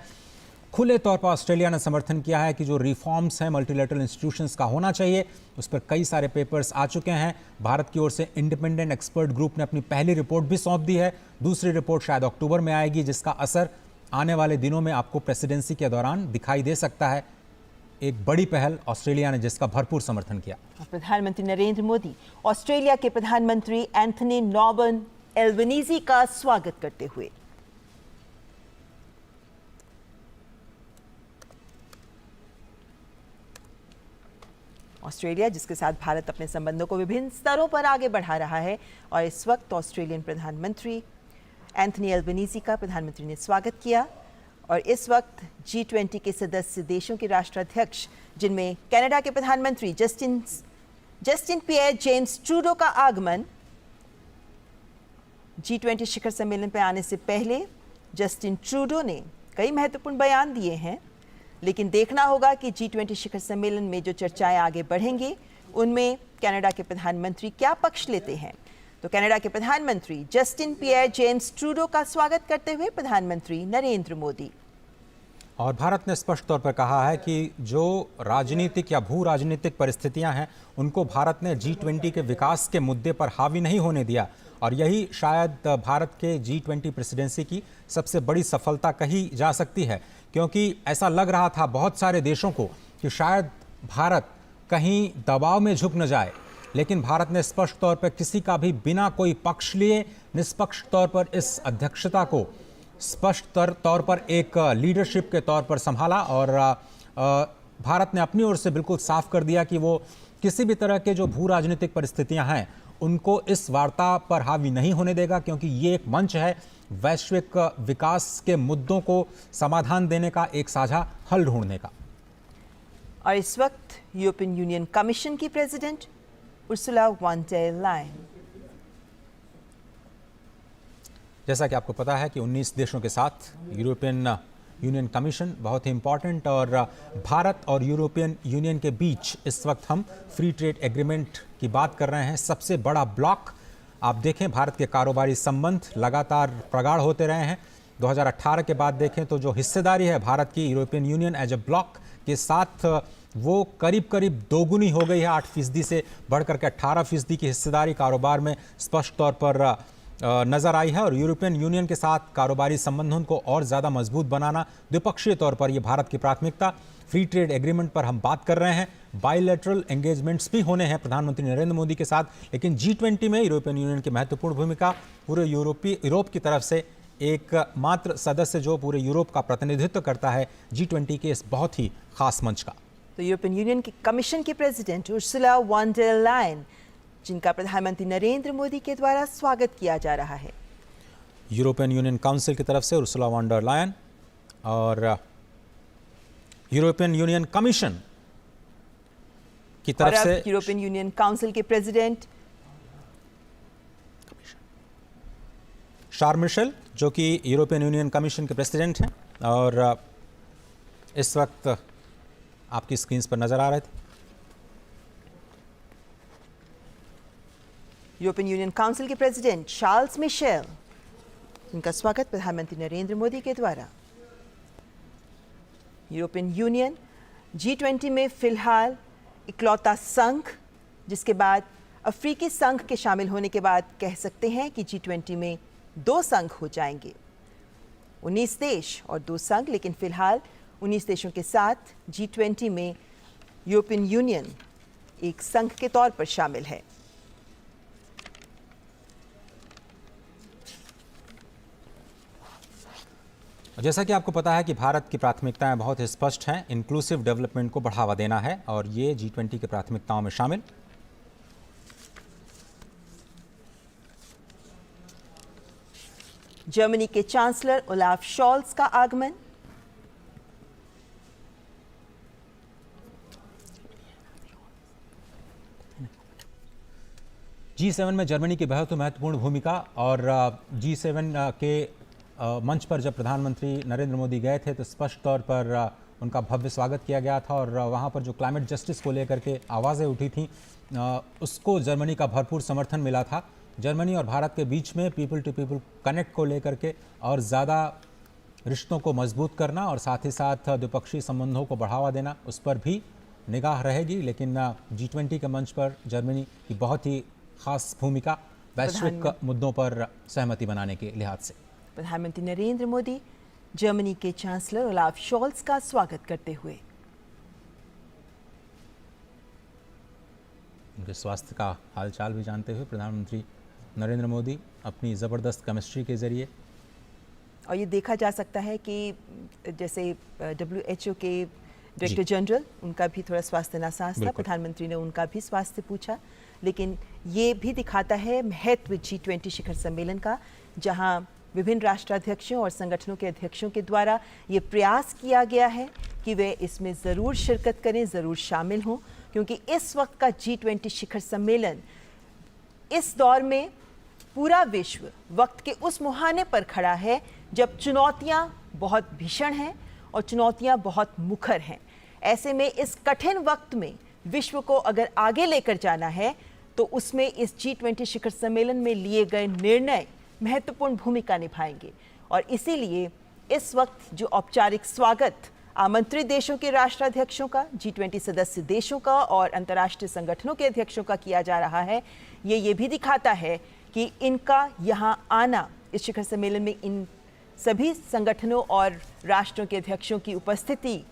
खुले तौर पर ऑस्ट्रेलिया ने समर्थन किया है कि जो रिफॉर्म्स हैं मल्टीलेटरल इंस्टीट्यूशंस का होना चाहिए, उस पर कई सारे पेपर्स आ चुके हैं। भारत की ओर से इंडिपेंडेंट एक्सपर्ट ग्रुप ने अपनी पहली रिपोर्ट भी सौंप दी है। दूसरी रिपोर्ट शायद अक्टूबर में आएगी, जिसका असर आने वाले दिनों में आपको प्रेसिडेंसी के दौरान दिखाई दे सकता है। एक बड़ी पहल ऑस्ट्रेलिया ने जिसका भरपूर समर्थन किया। प्रधानमंत्री नरेंद्र मोदी ऑस्ट्रेलिया के प्रधानमंत्री एंथनी नॉर्मन एल्बनीजी का स्वागत करते हुए, ऑस्ट्रेलिया जिसके साथ भारत अपने संबंधों को विभिन्न स्तरों पर आगे बढ़ा रहा है, और इस वक्त ऑस्ट्रेलियन प्रधानमंत्री एंथनी एल्बनीजी का प्रधानमंत्री ने स्वागत किया। और इस वक्त G20 के सदस्य देशों के राष्ट्राध्यक्ष, जिनमें कनाडा के प्रधानमंत्री जस्टिन पियर जेम्स ट्रूडो का आगमन, G20 शिखर सम्मेलन पर आने से पहले जस्टिन ट्रूडो ने कई महत्वपूर्ण बयान दिए हैं, लेकिन देखना होगा कि G20 शिखर सम्मेलन में जो चर्चाएं आगे बढ़ेंगी उनमें कनाडा के प्रधानमंत्री क्या पक्ष लेते हैं। तो कनाडा के प्रधानमंत्री जस्टिन पियर जेम्स ट्रूडो का स्वागत करते हुए प्रधानमंत्री नरेंद्र मोदी। और भारत ने स्पष्ट तौर पर कहा है कि जो राजनीतिक या भू राजनीतिक परिस्थितियां हैं उनको भारत ने G20 के विकास के मुद्दे पर हावी नहीं होने दिया, और यही शायद भारत के G20 प्रेसिडेंसी की सबसे बड़ी सफलता कही जा सकती है, क्योंकि ऐसा लग रहा था बहुत सारे देशों को कि शायद भारत कहीं दबाव में झुक न जाए, लेकिन भारत ने स्पष्ट तौर पर किसी का भी बिना कोई पक्ष लिए निष्पक्ष तौर पर इस अध्यक्षता को स्पष्ट तौर पर एक लीडरशिप के तौर पर संभाला। और भारत ने अपनी ओर से बिल्कुल साफ कर दिया कि वो किसी भी तरह के जो भू राजनीतिक परिस्थितियां हैं उनको इस वार्ता पर हावी नहीं होने देगा, क्योंकि ये एक मंच है वैश्विक विकास के मुद्दों को समाधान देने का, एक साझा हल ढूंढने का। और इस वक्त यूरोपियन यूनियन कमीशन की president Ursula von der Leyen, जैसा कि आपको पता है कि 19 देशों के साथ यूरोपियन यूनियन कमीशन बहुत ही इंपॉर्टेंट, और भारत और यूरोपियन यूनियन के बीच इस वक्त हम फ्री ट्रेड एग्रीमेंट की बात कर रहे हैं। सबसे बड़ा ब्लॉक आप देखें, भारत के कारोबारी संबंध लगातार प्रगाढ़ होते रहे हैं। 2018 के बाद देखें तो जो हिस्सेदारी है भारत की European Union as a bloc के साथ, वो करीब करीब दोगुनी हो गई है। 8% से बढ़कर के 18% की हिस्सेदारी कारोबार में स्पष्ट तौर पर नजर आई है। और यूरोपियन यूनियन के साथ कारोबारी संबंधों को और ज़्यादा मजबूत बनाना द्विपक्षीय तौर पर ये भारत की प्राथमिकता। फ्री ट्रेड एग्रीमेंट पर हम बात कर रहे हैं, बायलैटरल एंगेजमेंट्स भी होने हैं प्रधानमंत्री नरेंद्र मोदी के साथ, लेकिन G20 में यूरोपियन यूनियन की महत्वपूर्ण भूमिका। पूरे यूरोप की तरफ से एक मात्र सदस्य जो पूरे यूरोप का प्रतिनिधित्व करता है G20 के इस बहुत ही खास मंच का। तो यूरोपियन यूनियन की कमीशन की president Ursula von der Leyen, जिनका प्रधानमंत्री नरेंद्र मोदी के द्वारा स्वागत किया जा रहा है। यूरोपियन यूनियन काउंसिल की तरफ से उर्सुला वॉन डेर लायन, और यूरोपियन यूनियन कमीशन की तरफ से यूरोपियन यूनियन काउंसिल के प्रेसिडेंट शार्ल मिशेल, जो कि यूरोपियन यूनियन कमीशन के प्रेसिडेंट हैं, और इस वक्त आपकी स्क्रीन पर नजर आ रहे थे। यूरोपियन यूनियन काउंसिल के प्रेसिडेंट चार्ल्स मिशेल, उनका स्वागत प्रधानमंत्री नरेंद्र मोदी के द्वारा। यूरोपियन यूनियन G20 में फिलहाल इकलौता संघ, जिसके बाद अफ्रीकी संघ के शामिल होने के बाद कह सकते हैं कि G20 में 2 संघ हो जाएंगे, 19 देश और 2 संघ। लेकिन फिलहाल 19 देशों के साथ G20 में यूरोपियन यूनियन एक संघ के तौर पर शामिल है। जैसा कि आपको पता है कि भारत की प्राथमिकताएं बहुत स्पष्ट हैं, इंक्लूसिव डेवलपमेंट को बढ़ावा देना है और ये G20 की प्राथमिकताओं में शामिल। जर्मनी के चांसलर ओलाफ शॉल्स का आगमन। G7 में जर्मनी की बहुत महत्वपूर्ण भूमिका और G7 के मंच पर जब प्रधानमंत्री नरेंद्र मोदी गए थे तो स्पष्ट तौर पर उनका भव्य स्वागत किया गया था और वहां पर जो क्लाइमेट जस्टिस को लेकर के आवाज़ें उठी थीं उसको जर्मनी का भरपूर समर्थन मिला था। जर्मनी और भारत के बीच में पीपल टू पीपल कनेक्ट को लेकर के और ज़्यादा रिश्तों को मजबूत करना और साथ ही साथ द्विपक्षीय संबंधों को बढ़ावा देना, उस पर भी निगाह रहेगी। लेकिन G20 के मंच पर जर्मनी की बहुत ही खास भूमिका वैश्विक मुद्दों पर सहमति बनाने के लिहाज से। प्रधानमंत्री नरेंद्र मोदी जर्मनी के चांसलर ओलाफ शॉल्स का स्वागत करते हुए। उनके स्वास्थ्य का हालचाल भी जानते हुए प्रधानमंत्री नरेंद्र मोदी अपनी ज़बरदस्त केमिस्ट्री के जरिए, और ये देखा जा सकता है कि जैसे WHO के डायरेक्टर जनरल, उनका भी थोड़ा स्वास्थ्य नासाज था, प्रधानमंत्री ने उनका भी स्वास्थ्य पूछा। लेकिन ये भी दिखाता है महत्व G20 शिखर सम्मेलन का, जहां विभिन्न राष्ट्राध्यक्षों और संगठनों के अध्यक्षों के द्वारा ये प्रयास किया गया है कि वे इसमें ज़रूर शिरकत करें, ज़रूर शामिल हों, क्योंकि इस वक्त का G20 शिखर सम्मेलन इस दौर में पूरा विश्व वक्त के उस मुहाने पर खड़ा है जब चुनौतियां बहुत भीषण हैं और चुनौतियां बहुत मुखर हैं। ऐसे में इस कठिन वक्त में विश्व को अगर आगे लेकर जाना है तो उसमें इस G20 शिखर सम्मेलन में लिए गए निर्णय महत्वपूर्ण भूमिका निभाएंगे। और इसीलिए इस वक्त जो औपचारिक स्वागत आमंत्रित देशों के राष्ट्राध्यक्षों का, G20 सदस्य देशों का और अंतर्राष्ट्रीय संगठनों के अध्यक्षों का किया जा रहा है, ये भी दिखाता है कि इनका यहाँ आना, इस शिखर सम्मेलन में इन सभी संगठनों और राष्ट्रों के अध्यक्षों की उपस्थिति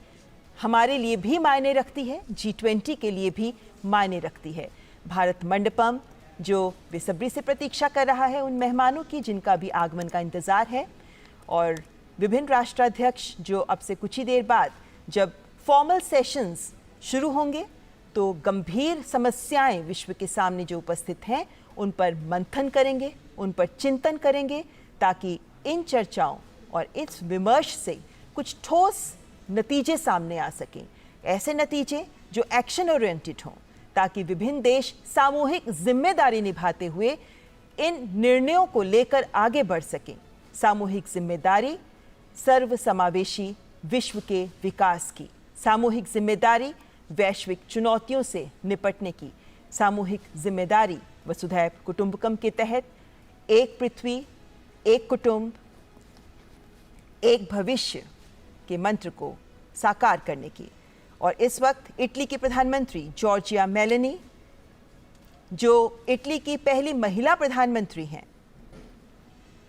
हमारे लिए भी मायने रखती है, G20 के लिए भी मायने रखती है। भारत मंडपम जो बेसब्री से प्रतीक्षा कर रहा है उन मेहमानों की जिनका भी आगमन का इंतज़ार है, और विभिन्न राष्ट्राध्यक्ष जो अब से कुछ ही देर बाद जब फॉर्मल सेशंस शुरू होंगे तो गंभीर समस्याएं विश्व के सामने जो उपस्थित हैं उन पर मंथन करेंगे, उन पर चिंतन करेंगे, ताकि इन चर्चाओं और इस विमर्श से कुछ ठोस नतीजे सामने आ सकें, ऐसे नतीजे जो एक्शन ओरिएंटेड हों, ताकि विभिन्न देश सामूहिक जिम्मेदारी निभाते हुए इन निर्णयों को लेकर आगे बढ़ सकें। सामूहिक जिम्मेदारी सर्वसमावेशी विश्व के विकास की, सामूहिक जिम्मेदारी वैश्विक चुनौतियों से निपटने की, सामूहिक जिम्मेदारी वसुधैव कुटुंबकम के तहत एक पृथ्वी, एक कुटुंब, एक भविष्य के मंत्र को साकार करने की। और इस वक्त इटली की प्रधानमंत्री जॉर्जिया मेलोनी, जो इटली की पहली महिला प्रधानमंत्री हैं,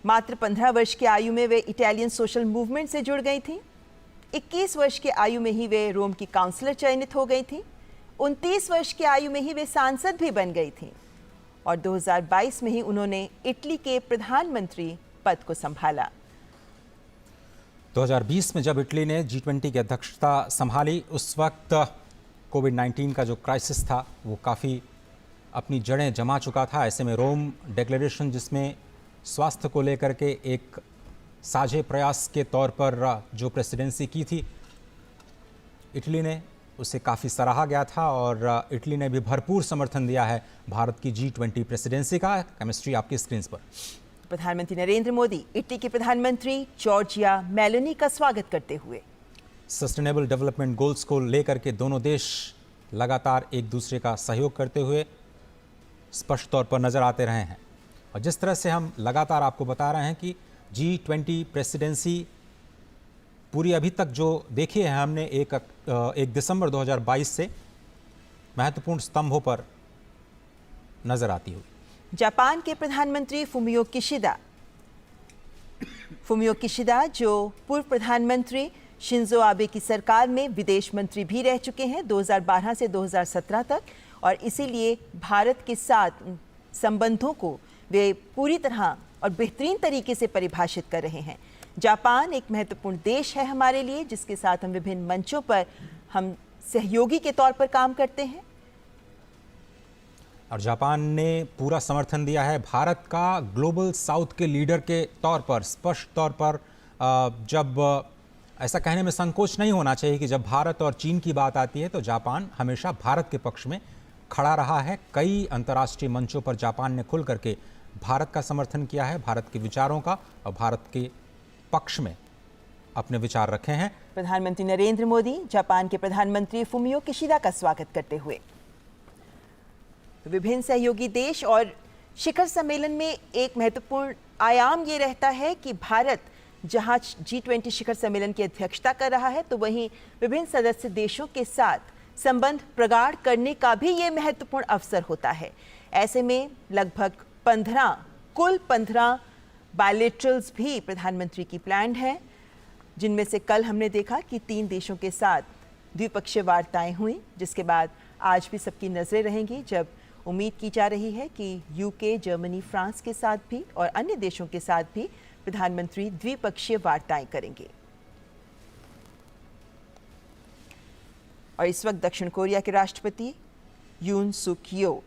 मात्र 15 वर्ष की आयु में वे इटालियन सोशल मूवमेंट से जुड़ गई थीं। 21 वर्ष की आयु में ही वे रोम की काउंसलर चयनित हो गई थीं। 29 वर्ष की आयु में ही वे सांसद भी बन गई थीं और 2022 में ही उन्होंने इटली के प्रधानमंत्री पद को संभाला। 2020 में जब इटली ने G20 की अध्यक्षता संभाली, उस वक्त कोविड-19 का जो क्राइसिस था वो काफ़ी अपनी जड़ें जमा चुका था। ऐसे में रोम डिक्लेरेशन, जिसमें स्वास्थ्य को लेकर के एक साझे प्रयास के तौर पर जो प्रेसिडेंसी की थी, इटली ने उसे काफ़ी सराहा गया था और इटली ने भी भरपूर समर्थन दिया है भारत की G20 प्रेसिडेंसी का। केमिस्ट्री आपकी स्क्रीन पर। प्रधानमंत्री नरेंद्र मोदी इटली के प्रधानमंत्री जॉर्जिया मेलोनी का स्वागत करते हुए। सस्टेनेबल डेवलपमेंट गोल्स को लेकर के दोनों देश लगातार एक दूसरे का सहयोग करते हुए स्पष्ट तौर पर नज़र आते रहे हैं। और जिस तरह से हम लगातार आपको बता रहे हैं कि G20 प्रेसिडेंसी पूरी अभी तक जो देखी है हमने 1 दिसंबर 2022 से महत्वपूर्ण स्तंभों पर नजर आती हुई। जापान के प्रधानमंत्री फुमियो किशिदा जो पूर्व प्रधानमंत्री शिंजो आबे की सरकार में विदेश मंत्री भी रह चुके हैं 2012 से 2017 तक, और इसीलिए भारत के साथ संबंधों को वे पूरी तरह और बेहतरीन तरीके से परिभाषित कर रहे हैं। जापान एक महत्वपूर्ण देश है हमारे लिए, जिसके साथ हम विभिन्न मंचों पर हम सहयोगी के तौर पर काम करते हैं। और जापान ने पूरा समर्थन दिया है भारत का ग्लोबल साउथ के लीडर के तौर पर। स्पष्ट तौर पर जब ऐसा कहने में संकोच नहीं होना चाहिए कि जब भारत और चीन की बात आती है तो जापान हमेशा भारत के पक्ष में खड़ा रहा है। कई अंतर्राष्ट्रीय मंचों पर जापान ने खुल करके भारत का समर्थन किया है, भारत के विचारों का, और भारत के पक्ष में अपने विचार रखे हैं। प्रधानमंत्री नरेंद्र मोदी जापान के प्रधानमंत्री फुमियो किशिदा का स्वागत करते हुए विभिन्न सहयोगी देश और शिखर सम्मेलन में एक महत्वपूर्ण आयाम ये रहता है कि भारत जहां G20 शिखर सम्मेलन की अध्यक्षता कर रहा है, तो वहीं विभिन्न सदस्य देशों के साथ संबंध प्रगाढ़ करने का भी ये महत्वपूर्ण अवसर होता है। ऐसे में लगभग 15 बायलैटरल्स भी प्रधानमंत्री की प्लान्ड हैं, जिनमें से कल हमने देखा कि 3 देशों के साथ द्विपक्षीय वार्ताएं हुई, जिसके बाद आज भी सबकी नजरें रहेंगी, जब उम्मीद की जा रही है कि यूके, जर्मनी, फ्रांस के साथ भी और अन्य देशों के साथ भी प्रधानमंत्री द्विपक्षीय वार्ताएं करेंगे। और इस वक्त दक्षिण कोरिया के राष्ट्रपति यून सुक येल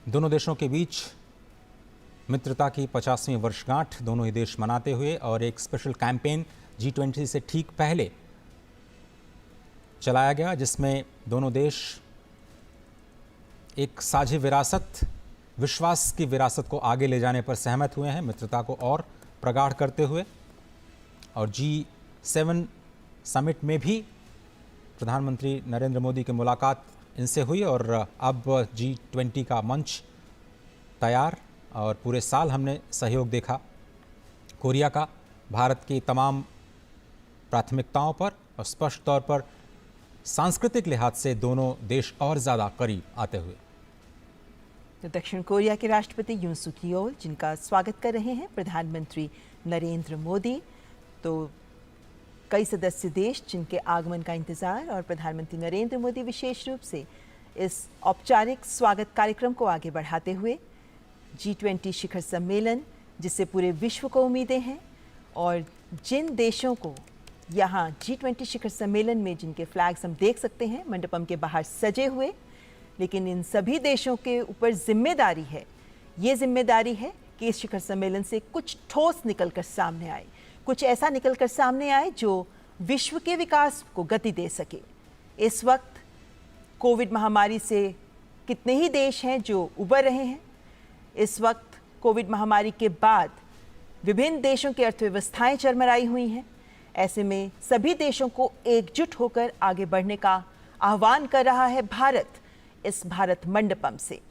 दोनों देशों के बीच मित्रता की 50वीं वर्षगांठ दोनों ही देश मनाते हुए और एक स्पेशल कैंपेन G20 से ठीक पहले चलाया गया, जिसमें दोनों देश एक साझी विरासत, विश्वास की विरासत को आगे ले जाने पर सहमत हुए हैं, मित्रता को और प्रगाढ़ करते हुए। और G7 समिट में भी प्रधानमंत्री नरेंद्र मोदी की मुलाकात इनसे हुई और अब G20 का मंच तैयार, और पूरे साल हमने सहयोग देखा कोरिया का भारत की तमाम प्राथमिकताओं पर, और स्पष्ट तौर पर सांस्कृतिक लिहाज से दोनों देश और ज़्यादा करीब आते हुए। तो दक्षिण कोरिया के राष्ट्रपति यून सुक येल, जिनका स्वागत कर रहे हैं प्रधानमंत्री नरेंद्र मोदी, तो कई सदस्य देश जिनके आगमन का इंतजार, और प्रधानमंत्री नरेंद्र मोदी विशेष रूप से इस औपचारिक स्वागत कार्यक्रम को आगे बढ़ाते हुए G20 शिखर सम्मेलन, जिससे पूरे विश्व को उम्मीदें हैं, और जिन देशों को यहाँ G20 शिखर सम्मेलन में जिनके फ्लैग्स हम देख सकते हैं मंडपम के बाहर सजे हुए, लेकिन इन सभी देशों के ऊपर जिम्मेदारी है, ये जिम्मेदारी है कि इस शिखर सम्मेलन से कुछ ठोस निकल कर सामने आए, कुछ ऐसा निकल कर सामने आए जो विश्व के विकास को गति दे सके। इस वक्त कोविड महामारी से कितने ही देश हैं जो उबर रहे हैं। इस वक्त कोविड महामारी के बाद विभिन्न देशों की अर्थव्यवस्थाएं चरमराई हुई हैं। ऐसे में सभी देशों को एकजुट होकर आगे बढ़ने का आह्वान कर रहा है भारत इस भारत मंडपम से।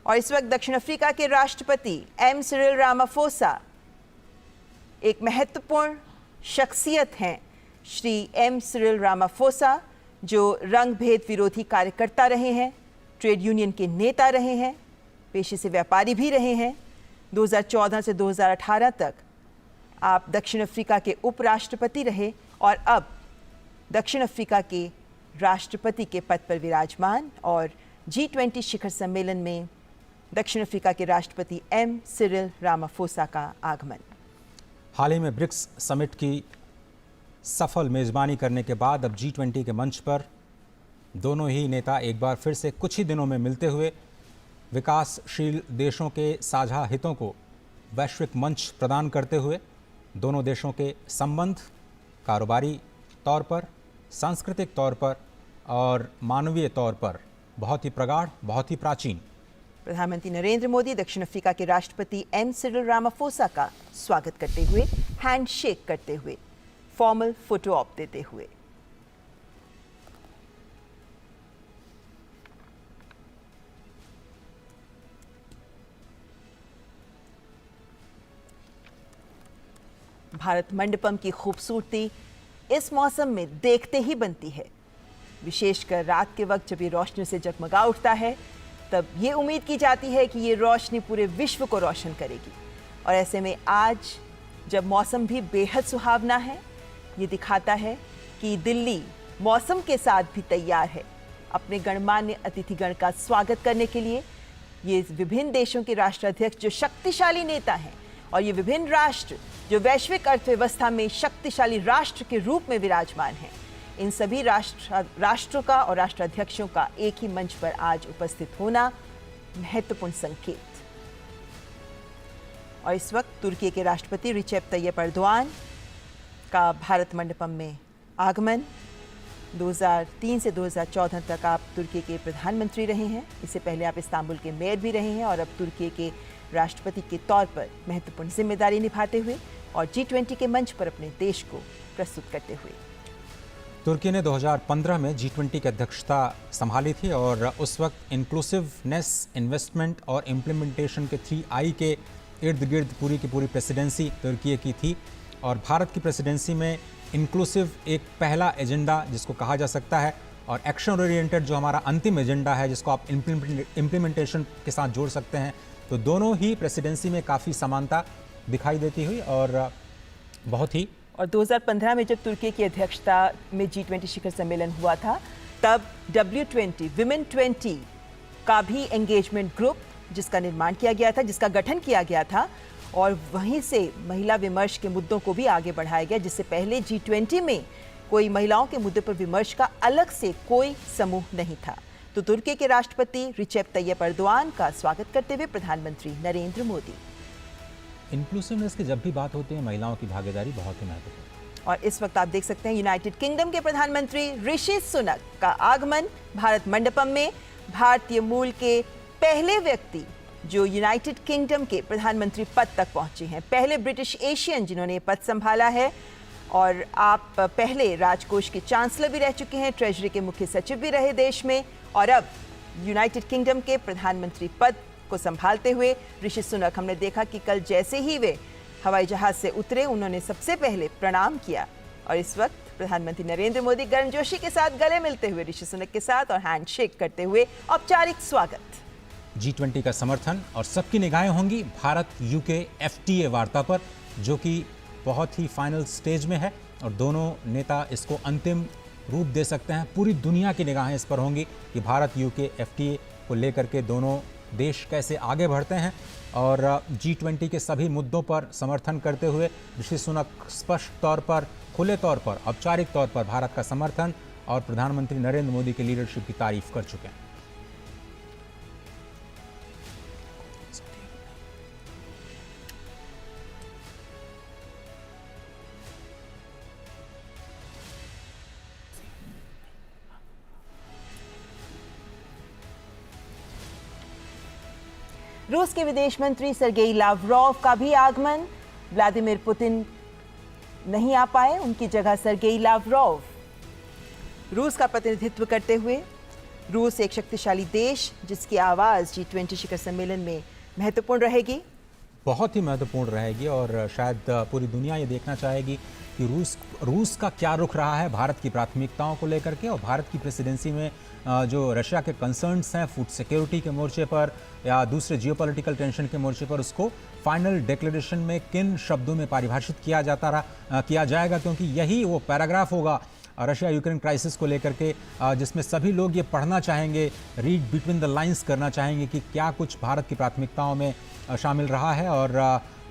और इस वक्त दक्षिण अफ्रीका के राष्ट्रपति एम सिरिल रामाफोसा एक महत्वपूर्ण शख्सियत हैं। श्री एम सिरिल रामाफोसा जो रंग भेद विरोधी कार्यकर्ता रहे हैं, ट्रेड यूनियन के नेता रहे हैं, पेशे से व्यापारी भी रहे हैं। 2014 से 2018 तक आप दक्षिण अफ्रीका के उपराष्ट्रपति रहे और अब दक्षिण अफ्रीका के राष्ट्रपति के पद पर विराजमान। और G20 शिखर सम्मेलन में दक्षिण अफ्रीका के राष्ट्रपति एम सिरिल रामाफोसा का आगमन। हाल ही में ब्रिक्स समिट की सफल मेज़बानी करने के बाद अब G20 के मंच पर दोनों ही नेता एक बार फिर से कुछ ही दिनों में मिलते हुए विकासशील देशों के साझा हितों को वैश्विक मंच प्रदान करते हुए दोनों देशों के संबंध कारोबारी तौर पर, सांस्कृतिक तौर पर और मानवीय तौर पर बहुत ही प्रगाढ़, बहुत ही प्राचीन प्रधानमंत्री नरेंद्र मोदी दक्षिण अफ्रीका के राष्ट्रपति एम सिरिल रामाफोसा का स्वागत करते हुए, हैंडशेक करते हुए, फॉर्मल फोटो ऑप देते हुए। भारत मंडपम की खूबसूरती इस मौसम में देखते ही बनती है, विशेषकर रात के वक्त जब ये रोशनी से जगमगा उठता है, तब ये उम्मीद की जाती है कि ये रोशनी पूरे विश्व को रोशन करेगी। और ऐसे में आज जब मौसम भी बेहद सुहावना है, ये दिखाता है कि दिल्ली मौसम के साथ भी तैयार है अपने गणमान्य अतिथिगण का स्वागत करने के लिए। ये विभिन्न देशों के राष्ट्राध्यक्ष जो शक्तिशाली नेता हैं और ये विभिन्न राष्ट्र जो वैश्विक अर्थव्यवस्था में शक्तिशाली राष्ट्र के रूप में विराजमान हैं, इन सभी राष्ट्रों का और राष्ट्राध्यक्षों का एक ही मंच पर आज उपस्थित होना महत्वपूर्ण संकेत। और इस वक्त तुर्की के राष्ट्रपति रिसेप तैयप एर्दोआन का भारत मंडपम में आगमन। 2003 से 2014 तक आप तुर्की के प्रधानमंत्री रहे हैं, इससे पहले आप इस्तांबुल के मेयर भी रहे हैं और अब तुर्की के राष्ट्रपति के तौर पर महत्वपूर्ण जिम्मेदारी निभाते हुए और G20 के मंच पर अपने देश को प्रस्तुत करते हुए। तुर्की ने 2015 में G20 की अध्यक्षता संभाली थी और उस वक्त इंक्लूसिवनेस, इन्वेस्टमेंट और इम्प्लीमेंटेशन के 3I के इर्द गिर्द पूरी की पूरी प्रेसिडेंसी तुर्की की थी। और भारत की प्रेसिडेंसी में इंक्लूसिव एक पहला एजेंडा जिसको कहा जा सकता है और एक्शन ओरिएंटेड जो हमारा अंतिम एजेंडा है जिसको आप इम्प्लीमेंटेशन के साथ जोड़ सकते हैं, तो दोनों ही प्रेसिडेंसी में काफ़ी समानता दिखाई देती हुई और बहुत ही। और 2015 में जब तुर्की की अध्यक्षता में G20 शिखर सम्मेलन हुआ था, तब W20 विमेन 20 का भी एंगेजमेंट ग्रुप जिसका निर्माण किया गया था, जिसका गठन किया गया था और वहीं से महिला विमर्श के मुद्दों को भी आगे बढ़ाया गया, जिससे पहले G20 में कोई महिलाओं के मुद्दे पर विमर्श का अलग से कोई समूह नहीं था। तो तुर्की के राष्ट्रपति रिसेप तैयप एर्दोआन का स्वागत करते हुए प्रधानमंत्री नरेंद्र मोदी। इंक्लूसिवनेस की जब भी बात होती है, महिलाओं की भागीदारी बहुत ही महत्वपूर्ण। और इस वक्त आप देख सकते हैं यूनाइटेड किंगडम के प्रधानमंत्री ऋषि सुनक का आगमन भारत मंडपम में। भारतीय मूल के पहले व्यक्ति जो यूनाइटेड किंगडम के प्रधानमंत्री पद तक पहुंचे हैं, पहले ब्रिटिश एशियन जिन्होंने पद संभाला है। और आप पहले राजकोष के चांसलर भी रह चुके हैं, ट्रेजरी के मुख्य सचिव भी रहे देश में, और अब यूनाइटेड किंगडम के प्रधानमंत्री पद को संभालते हुए ऋषि सुनक, हमने देखा कि कल जैसे ही वे हवाई जहाज से उतरे, उन्होंने सबसे पहले प्रणाम किया। और इस वक्त प्रधानमंत्री नरेंद्र मोदी गर्मजोशी के साथ गले मिलते हुए ऋषि सुनक के साथ और हैंडशेक करते हुए औपचारिक स्वागत। G20 का समर्थन और सबकी निगाहें होंगी भारत यूके FTA वार्ता पर, जो कि बहुत ही फाइनल स्टेज में है और दोनों नेता इसको अंतिम रूप दे सकते हैं। पूरी दुनिया की निगाहें इस पर होंगी कि भारत यूके FTA को लेकर के दोनों देश कैसे आगे बढ़ते हैं। और G20 के सभी मुद्दों पर समर्थन करते हुए ऋषि सुनक स्पष्ट तौर पर, खुले तौर पर, औपचारिक तौर पर भारत का समर्थन और प्रधानमंत्री नरेंद्र मोदी की लीडरशिप की तारीफ कर चुके हैं। रूस के विदेश मंत्री सर्गेई लावरोव का भी आगमन। व्लादिमीर पुतिन नहीं आ पाए, उनकी जगह सर्गेई लावरोव रूस का प्रतिनिधित्व करते हुए। रूस एक शक्तिशाली देश जिसकी आवाज़ G20 शिखर सम्मेलन में महत्वपूर्ण रहेगी, बहुत ही महत्वपूर्ण रहेगी। और शायद पूरी दुनिया ये देखना चाहेगी कि रूस का क्या रुख रहा है भारत की प्राथमिकताओं को लेकर के, और भारत की प्रेसिडेंसी में जो रशिया के कंसर्न्स हैं फूड सिक्योरिटी के मोर्चे पर या दूसरे जियोपॉलिटिकल टेंशन के मोर्चे पर, उसको फाइनल डिक्लेरेशन में किन शब्दों में परिभाषित किया जाएगा, क्योंकि यही वो पैराग्राफ होगा रशिया यूक्रेन क्राइसिस को लेकर के जिसमें सभी लोग ये पढ़ना चाहेंगे, रीड बिटवीन द लाइंस करना चाहेंगे कि क्या कुछ भारत की प्राथमिकताओं में शामिल रहा है। और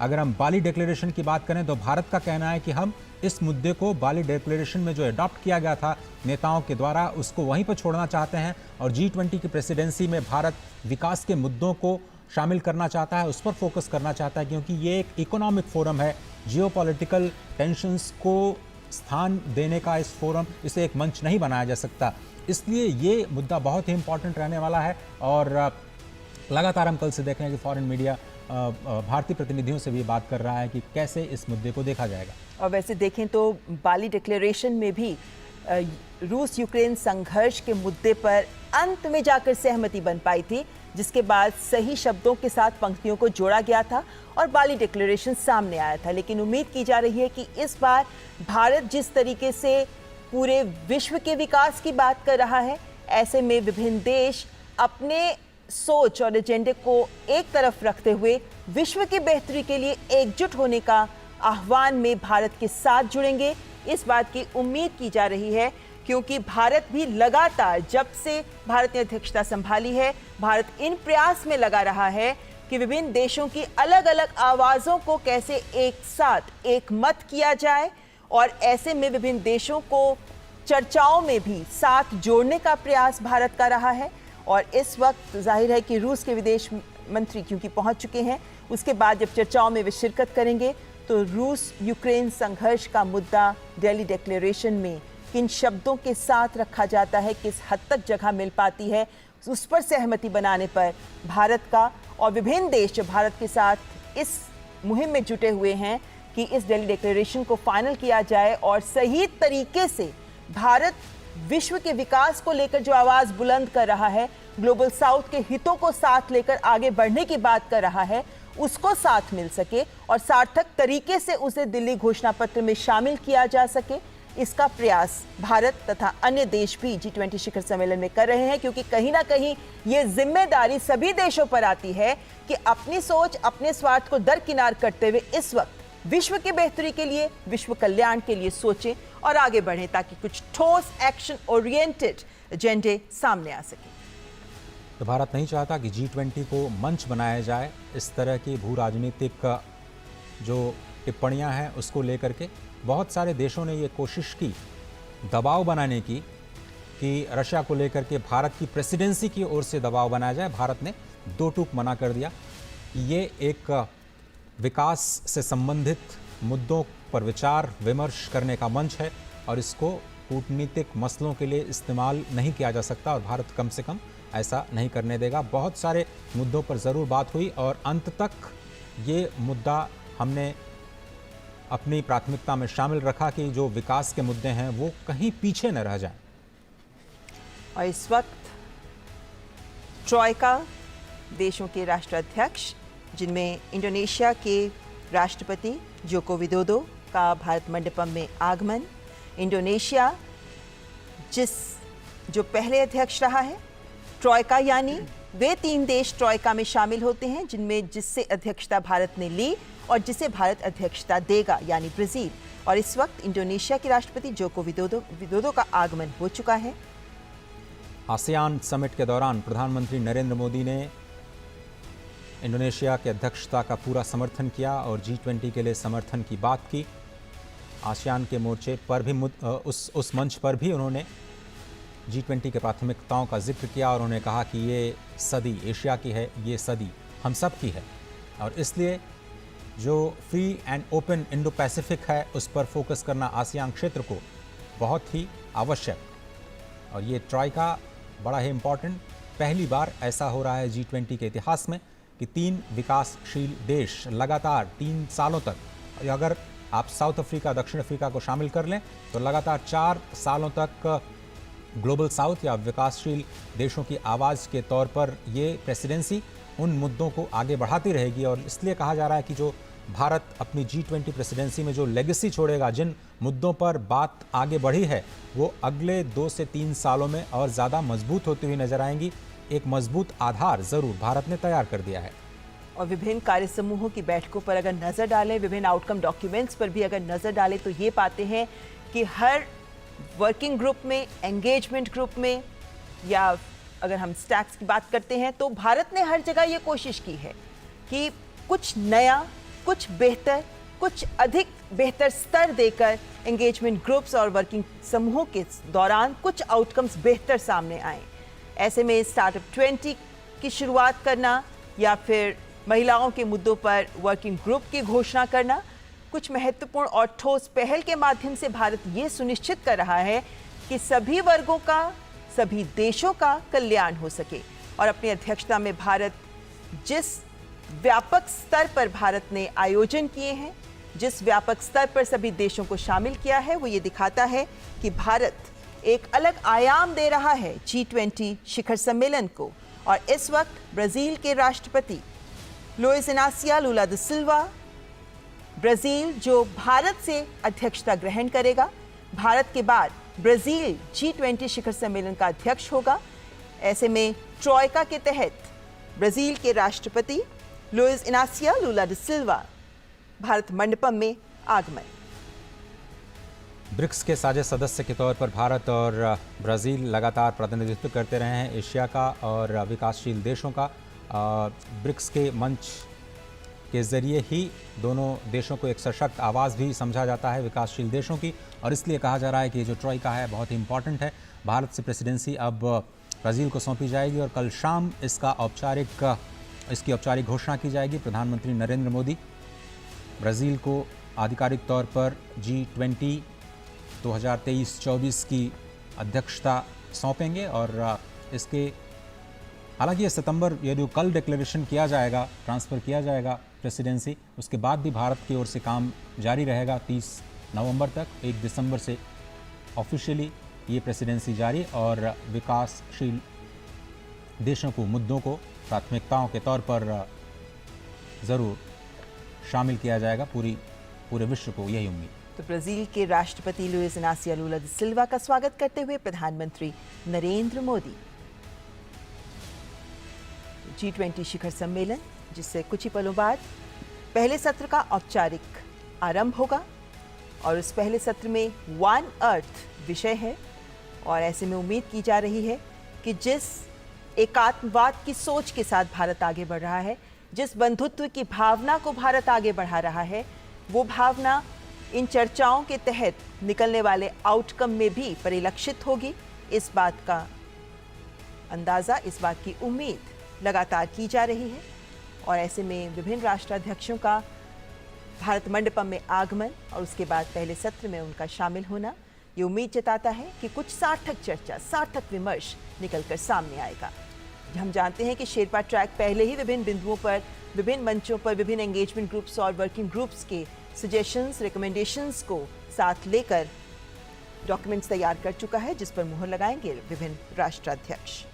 अगर हम बाली डिक्लेरेशन की बात करें तो भारत का कहना है कि हम इस मुद्दे को बाली डिक्लेरेशन में जो अडॉप्ट किया गया था नेताओं के द्वारा, उसको वहीं पर छोड़ना चाहते हैं। और G20 की प्रेसिडेंसी में भारत विकास के मुद्दों को शामिल करना चाहता है, उस पर फोकस करना चाहता है, क्योंकि ये एक इकोनॉमिक फोरम है। जियोपॉलिटिकल टेंशंस को स्थान देने का इस फोरम, इसे एक मंच नहीं बनाया जा सकता। इसलिए ये मुद्दा बहुत ही इंपॉर्टेंट रहने वाला है। और लगातार हम कल से देख रहे हैं कि फॉरेन मीडिया भारतीय प्रतिनिधियों से भी बात कर रहा है कि कैसे इस मुद्दे को देखा जाएगा। और वैसे देखें तो बाली डिक्लेरेशन में भी रूस यूक्रेन संघर्ष के मुद्दे पर अंत में जाकर सहमति बन पाई थी, जिसके बाद सही शब्दों के साथ पंक्तियों को जोड़ा गया था और बाली डिक्लेरेशन सामने आया था। लेकिन उम्मीद की जा रही है कि इस बार भारत जिस तरीके से पूरे विश्व के विकास की बात कर रहा है, ऐसे में विभिन्न देश अपने सोच और एजेंडे को एक तरफ रखते हुए विश्व की बेहतरी के लिए एकजुट होने का आह्वान में भारत के साथ जुड़ेंगे। इस बात की उम्मीद की जा रही है क्योंकि भारत भी लगातार जब से भारत ने अध्यक्षता संभाली है, भारत इन प्रयास में लगा रहा है कि विभिन्न देशों की अलग अलग आवाज़ों को कैसे एक साथ एक मत किया जाए और ऐसे में विभिन्न देशों को चर्चाओं में भी साथ जोड़ने का प्रयास भारत का रहा है। और इस वक्त जाहिर है कि रूस के विदेश मंत्री क्योंकि पहुंच चुके हैं, उसके बाद जब चर्चाओं में वे शिरकत करेंगे तो रूस यूक्रेन संघर्ष का मुद्दा दिल्ली डिक्लेरेशन में किन शब्दों के साथ रखा जाता है, किस हद तक जगह मिल पाती है, उस पर सहमति बनाने पर भारत का और विभिन्न देश जो भारत के साथ इस मुहिम में जुटे हुए हैं कि इस दिल्ली डिक्लेरेशन को फाइनल किया जाए और सही तरीके से भारत विश्व के विकास को लेकर जो आवाज बुलंद कर रहा है, ग्लोबल साउथ के हितों को साथ लेकर आगे बढ़ने की बात कर रहा है, उसको साथ मिल सके और सार्थक तरीके से उसे दिल्ली घोषणा पत्र में शामिल किया जा सके, इसका प्रयास भारत तथा अन्य देश भी G20 शिखर सम्मेलन में कर रहे हैं। क्योंकि कहीं ना कहीं ये जिम्मेदारी सभी देशों पर आती है कि अपनी सोच, अपने स्वार्थ को दरकिनार करते हुए इस वक्त विश्व की बेहतरी के लिए, विश्व कल्याण के लिए सोचें और आगे बढ़ें ताकि कुछ ठोस एक्शन ओरिएंटेड एजेंडे सामने आ सके। तो भारत नहीं चाहता कि G20 को मंच बनाया जाए इस तरह की भू राजनीतिक जो टिप्पणियां हैं उसको लेकर के। बहुत सारे देशों ने ये कोशिश की दबाव बनाने की कि रशिया को लेकर के भारत की प्रेसिडेंसी की ओर से दबाव बनाया जाए। भारत ने दो टूक मना कर दिया। ये एक विकास से संबंधित मुद्दों पर विचार विमर्श करने का मंच है और इसको कूटनीतिक मसलों के लिए इस्तेमाल नहीं किया जा सकता और भारत कम से कम ऐसा नहीं करने देगा। बहुत सारे मुद्दों पर ज़रूर बात हुई और अंत तक ये मुद्दा हमने अपनी प्राथमिकता में शामिल रखा कि जो विकास के मुद्दे हैं वो कहीं पीछे न रह जाएं। और इस वक्त ट्रॉयका देशों के राष्ट्राध्यक्ष, जिनमें इंडोनेशिया के राष्ट्रपति जोको विदोदो का भारत मंडपम में आगमन, इंडोनेशिया जो पहले अध्यक्ष रहा है ट्रॉयका, यानी वे 3 देश ट्रॉयका में शामिल होते हैं जिससे अध्यक्षता भारत ने ली और जिसे भारत अध्यक्षता देगा, यानी ब्राजील। और इस वक्त इंडोनेशिया के राष्ट्रपति जोको विदोदो का आगमन हो चुका है। आसियान समिट के दौरान प्रधानमंत्री नरेंद्र मोदी ने इंडोनेशिया की अध्यक्षता का पूरा समर्थन किया और G20 के लिए समर्थन की बात की। आसियान के मोर्चे पर भी उस मंच पर भी उन्होंने G20 के प्राथमिकताओं का जिक्र किया और उन्होंने कहा कि ये सदी एशिया की है, ये सदी हम सब की है और इसलिए जो free and open Indo Pacific है उस पर फोकस करना आसियान क्षेत्र को बहुत ही आवश्यक। और ये ट्रॉयका बड़ा ही इम्पॉर्टेंट, पहली बार ऐसा हो रहा है G20 के इतिहास में कि 3 विकासशील देश लगातार 3 सालों तक, अगर आप साउथ अफ्रीका, दक्षिण अफ्रीका को शामिल कर लें तो लगातार 4 सालों तक ग्लोबल साउथ या विकासशील देशों की आवाज़ के तौर पर ये प्रेसिडेंसी उन मुद्दों को आगे बढ़ाती रहेगी। और इसलिए कहा जा रहा है कि जो भारत अपनी G20 प्रेसिडेंसी में जो लेगेसी छोड़ेगा, जिन मुद्दों पर बात आगे बढ़ी है, वो अगले 2 से 3 सालों में और ज़्यादा मजबूत होती हुई नजर आएंगी। एक मजबूत आधार ज़रूर भारत ने तैयार कर दिया है। और विभिन्न कार्य समूहों की बैठकों पर अगर नज़र डालें, विभिन्न आउटकम डॉक्यूमेंट्स पर भी अगर नज़र डालें तो ये पाते हैं कि हर वर्किंग ग्रुप में, एंगेजमेंट ग्रुप में, या अगर हम स्टैक्स की बात करते हैं तो भारत ने हर जगह ये कोशिश की है कि कुछ नया, कुछ बेहतर, कुछ अधिक बेहतर स्तर देकर एंगेजमेंट ग्रुप्स और वर्किंग समूहों के दौरान कुछ आउटकम्स बेहतर सामने आए। ऐसे में स्टार्टअप 20 की शुरुआत करना या फिर महिलाओं के मुद्दों पर वर्किंग ग्रुप की घोषणा करना, कुछ महत्वपूर्ण और ठोस पहल के माध्यम से भारत ये सुनिश्चित कर रहा है कि सभी वर्गों का, सभी देशों का कल्याण हो सके। और अपनी अध्यक्षता में भारत जिस व्यापक स्तर पर भारत ने आयोजन किए हैं, जिस व्यापक स्तर पर सभी देशों को शामिल किया है, वो ये दिखाता है कि भारत एक अलग आयाम दे रहा है G20 शिखर सम्मेलन को। और इस वक्त ब्राजील के राष्ट्रपति लुइस इनासियो लुला दा सिल्वा, ब्राजील जो भारत से अध्यक्षता ग्रहण करेगा, भारत के बाद ब्राजील G20 शिखर सम्मेलन का अध्यक्ष होगा। ऐसे में ट्रॉयका के तहत ब्राजील के राष्ट्रपति लुइस इनासियो लुला दा सिल्वा भारत मंडपम में आगमन। ब्रिक्स के साझे सदस्य के तौर पर भारत और ब्राज़ील लगातार प्रतिनिधित्व करते रहे हैं एशिया का और विकासशील देशों का। ब्रिक्स के मंच के ज़रिए ही दोनों देशों को एक सशक्त आवाज़ भी समझा जाता है विकासशील देशों की, और इसलिए कहा जा रहा है कि ये जो ट्रॉइका है बहुत ही इंपॉर्टेंट है। भारत से प्रेसिडेंसी अब ब्राज़ील को सौंपी जाएगी और कल शाम इसकी औपचारिक घोषणा की जाएगी। प्रधानमंत्री नरेंद्र मोदी ब्राज़ील को आधिकारिक तौर पर G20 2023-24 की अध्यक्षता सौंपेंगे और इसके हालांकि ये सितंबर ये जो कल डिक्लेरेशन किया जाएगा, ट्रांसफ़र किया जाएगा प्रेसिडेंसी, उसके बाद भी भारत की ओर से काम जारी रहेगा 30 नवंबर तक। 1 दिसंबर से ऑफिशियली ये प्रेसिडेंसी जारी और विकासशील देशों को मुद्दों को प्राथमिकताओं के तौर पर ज़रूर शामिल किया जाएगा। पूरे विश्व को यही उम्मीद। तो ब्राजील के राष्ट्रपति लुइस इनासियो लुला दा सिल्वा का स्वागत करते हुए प्रधानमंत्री नरेंद्र मोदी। G20 शिखर सम्मेलन जिससे कुछ ही पलों बाद पहले सत्र का औपचारिक आरंभ होगा और उस पहले सत्र में वन अर्थ विषय है। और ऐसे में उम्मीद की जा रही है कि जिस एकात्मवाद की सोच के साथ भारत आगे बढ़ रहा है, जिस बंधुत्व की भावना को भारत आगे बढ़ा रहा है, वो भावना इन चर्चाओं के तहत निकलने वाले आउटकम में भी परिलक्षित होगी। इस बात का अंदाज़ा, इस बात की उम्मीद लगातार की जा रही है। और ऐसे में विभिन्न राष्ट्राध्यक्षों का भारत मंडपम में आगमन और उसके बाद पहले सत्र में उनका शामिल होना ये उम्मीद जताता है कि कुछ सार्थक चर्चा, सार्थक विमर्श निकलकर सामने आएगा। हम जानते हैं कि शेरपा ट्रैक पहले ही विभिन्न बिंदुओं पर, विभिन्न मंचों पर, विभिन्न एंगेजमेंट ग्रुप्स और वर्किंग ग्रुप्स के सजेशंस, रिकमेंडेशंस को साथ लेकर डॉक्यूमेंट्स तैयार कर चुका है, जिस पर मुहर लगाएंगे विभिन्न राष्ट्राध्यक्ष।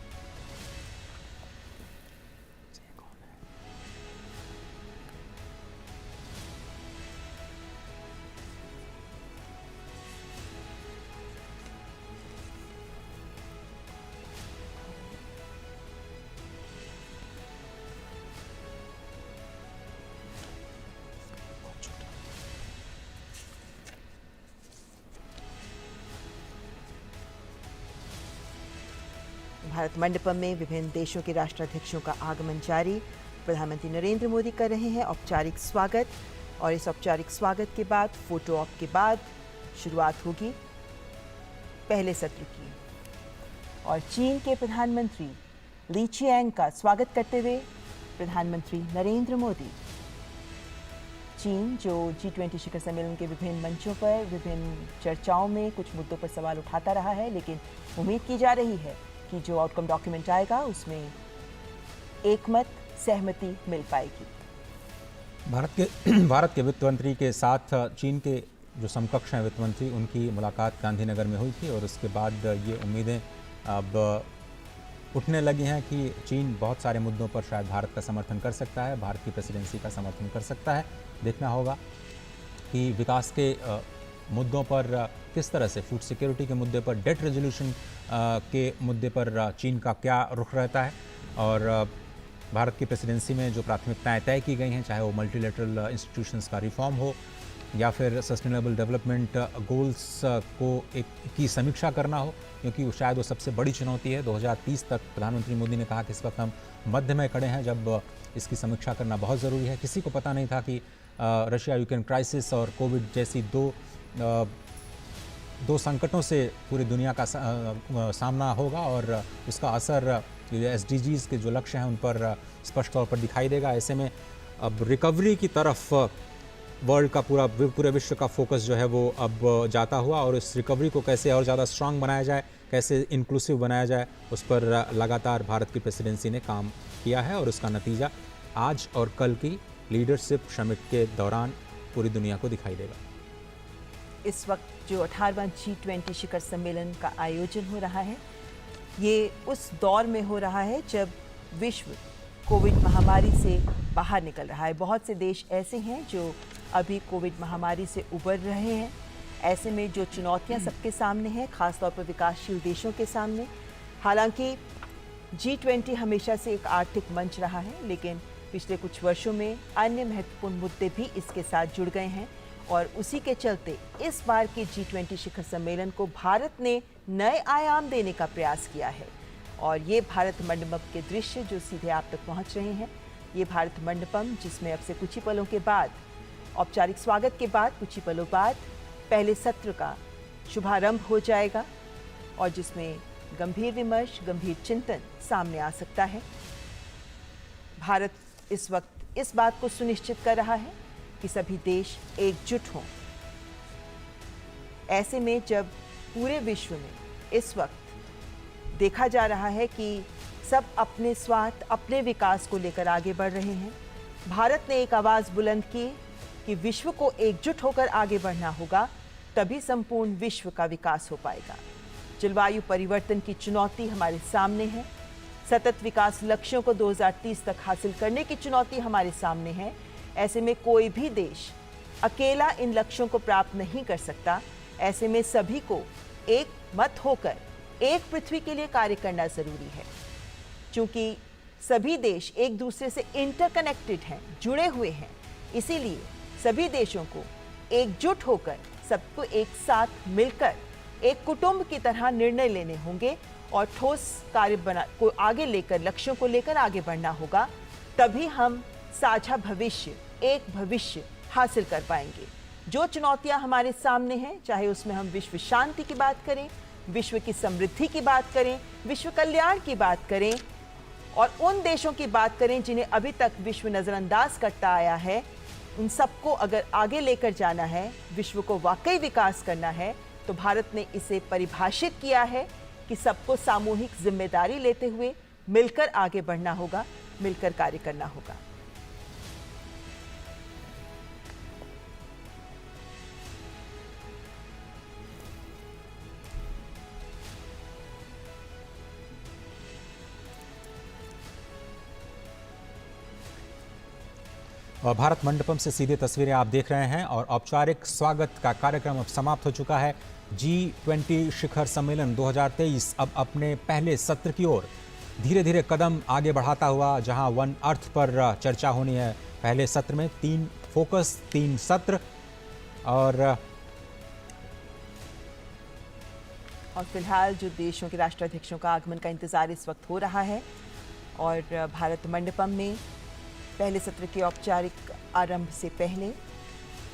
भारत मंडपम में विभिन्न देशों के राष्ट्राध्यक्षों का आगमन जारी। प्रधानमंत्री नरेंद्र मोदी कर रहे हैं औपचारिक स्वागत और इस औपचारिक स्वागत के बाद फोटो ऑप के बाद शुरुआत होगी पहले सत्र की। और चीन के प्रधानमंत्री ली चियांग का स्वागत करते हुए प्रधानमंत्री नरेंद्र मोदी। चीन जो G20 शिखर सम्मेलन के विभिन्न मंचों पर, विभिन्न चर्चाओं में कुछ मुद्दों पर सवाल उठाता रहा है, लेकिन उम्मीद की जा रही है कि जो आउटकम डॉक्यूमेंट आएगा उसमें एकमत सहमति मिल पाएगी। भारत के वित्त मंत्री के साथ चीन के जो समकक्ष हैं वित्त मंत्री, उनकी मुलाकात गांधीनगर में हुई थी और उसके बाद ये उम्मीदें अब उठने लगी हैं कि चीन बहुत सारे मुद्दों पर शायद भारत का समर्थन कर सकता है, भारत की प्रेसिडेंसी का समर्थन कर सकता है। देखना होगा कि विकास के मुद्दों पर किस तरह से, फूड सिक्योरिटी के मुद्दे पर, डेट रेजोल्यूशन के मुद्दे पर चीन का क्या रुख रहता है। और भारत की प्रेसिडेंसी में जो प्राथमिकताएं तय की गई हैं, चाहे वो मल्टीलेटरल इंस्टीट्यूशंस का रिफॉर्म हो या फिर सस्टेनेबल डेवलपमेंट गोल्स की समीक्षा करना हो, क्योंकि वो शायद वो सबसे बड़ी चुनौती है। 2030 तक प्रधानमंत्री मोदी ने कहा कि इस वक्त हम मध्य में खड़े हैं जब इसकी समीक्षा करना बहुत ज़रूरी है। किसी को पता नहीं था कि रशिया यूक्रेन क्राइसिस और कोविड जैसी दो संकटों से पूरी दुनिया का सामना होगा और उसका असर SDGs के जो लक्ष्य हैं उन पर स्पष्ट तौर पर दिखाई देगा। ऐसे में अब रिकवरी की तरफ वर्ल्ड का पूरे विश्व का फोकस जो है वो अब जाता हुआ, और इस रिकवरी को कैसे और ज़्यादा स्ट्रांग बनाया जाए, कैसे इंक्लूसिव बनाया जाए, उस पर लगातार भारत की प्रेसिडेंसी ने काम किया है और उसका नतीजा आज और कल की लीडरशिप समिट के दौरान पूरी दुनिया को दिखाई देगा। इस वक्त जो 18वां G20 शिखर सम्मेलन का आयोजन हो रहा है, ये उस दौर में हो रहा है जब विश्व कोविड महामारी से बाहर निकल रहा है। बहुत से देश ऐसे हैं जो अभी कोविड महामारी से उबर रहे हैं। ऐसे में जो चुनौतियां सबके सामने हैं, खासतौर पर विकासशील देशों के सामने, हालांकि G20 हमेशा से एक आर्थिक मंच रहा है, लेकिन पिछले कुछ वर्षों में अन्य महत्वपूर्ण मुद्दे भी इसके साथ जुड़ गए हैं और उसी के चलते इस बार के G20 शिखर सम्मेलन को भारत ने नए आयाम देने का प्रयास किया है। और ये भारत मंडपम के दृश्य जो सीधे आप तक पहुंच रहे हैं, ये भारत मंडपम जिसमें अब से कुछ ही पलों के बाद, औपचारिक स्वागत के बाद कुछ ही पलों बाद पहले सत्र का शुभारंभ हो जाएगा और जिसमें गंभीर विमर्श, गंभीर चिंतन सामने आ सकता है। भारत इस वक्त इस बात को सुनिश्चित कर रहा है कि सभी देश एकजुट हों। ऐसे में जब पूरे विश्व में इस वक्त देखा जा रहा है कि सब अपने स्वार्थ, अपने विकास को लेकर आगे बढ़ रहे हैं, भारत ने एक आवाज़ बुलंद की कि विश्व को एकजुट होकर आगे बढ़ना होगा, तभी संपूर्ण विश्व का विकास हो पाएगा। जलवायु परिवर्तन की चुनौती हमारे सामने है, सतत विकास लक्ष्यों को 2030 तक हासिल करने की चुनौती हमारे सामने है। ऐसे में कोई भी देश अकेला इन लक्ष्यों को प्राप्त नहीं कर सकता। ऐसे में सभी को एक मत होकर एक पृथ्वी के लिए कार्य करना जरूरी है, क्योंकि सभी देश एक दूसरे से इंटरकनेक्टेड हैं, जुड़े हुए हैं। इसीलिए सभी देशों को एकजुट होकर, सबको एक साथ मिलकर एक कुटुंब की तरह निर्णय लेने होंगे और ठोस कार्य को आगे लेकर, लक्ष्यों को लेकर आगे बढ़ना होगा। तभी हम साझा भविष्य, एक भविष्य हासिल कर पाएंगे। जो चुनौतियां हमारे सामने हैं, चाहे उसमें हम विश्व शांति की बात करें, विश्व की समृद्धि की बात करें, विश्व कल्याण की बात करें और उन देशों की बात करें जिन्हें अभी तक विश्व नज़रअंदाज करता आया है, उन सबको अगर आगे लेकर जाना है, विश्व को वाकई विकास करना है, तो भारत ने इसे परिभाषित किया है कि सबको सामूहिक जिम्मेदारी लेते हुए मिलकर आगे बढ़ना होगा, मिलकर कार्य करना होगा। और भारत मंडपम से सीधे तस्वीरें आप देख रहे हैं और औपचारिक स्वागत का कार्यक्रम अब समाप्त हो चुका है। G20 शिखर सम्मेलन 2023 अब अपने पहले सत्र की ओर धीरे धीरे कदम आगे बढ़ाता हुआ, जहां वन अर्थ पर चर्चा होनी है। पहले सत्र में 3 फोकस, 3 सत्र और फिलहाल जो देशों के राष्ट्राध्यक्षों का आगमन का इंतजार इस वक्त हो रहा है और भारत मंडपम में पहले सत्र के औपचारिक आरंभ से पहले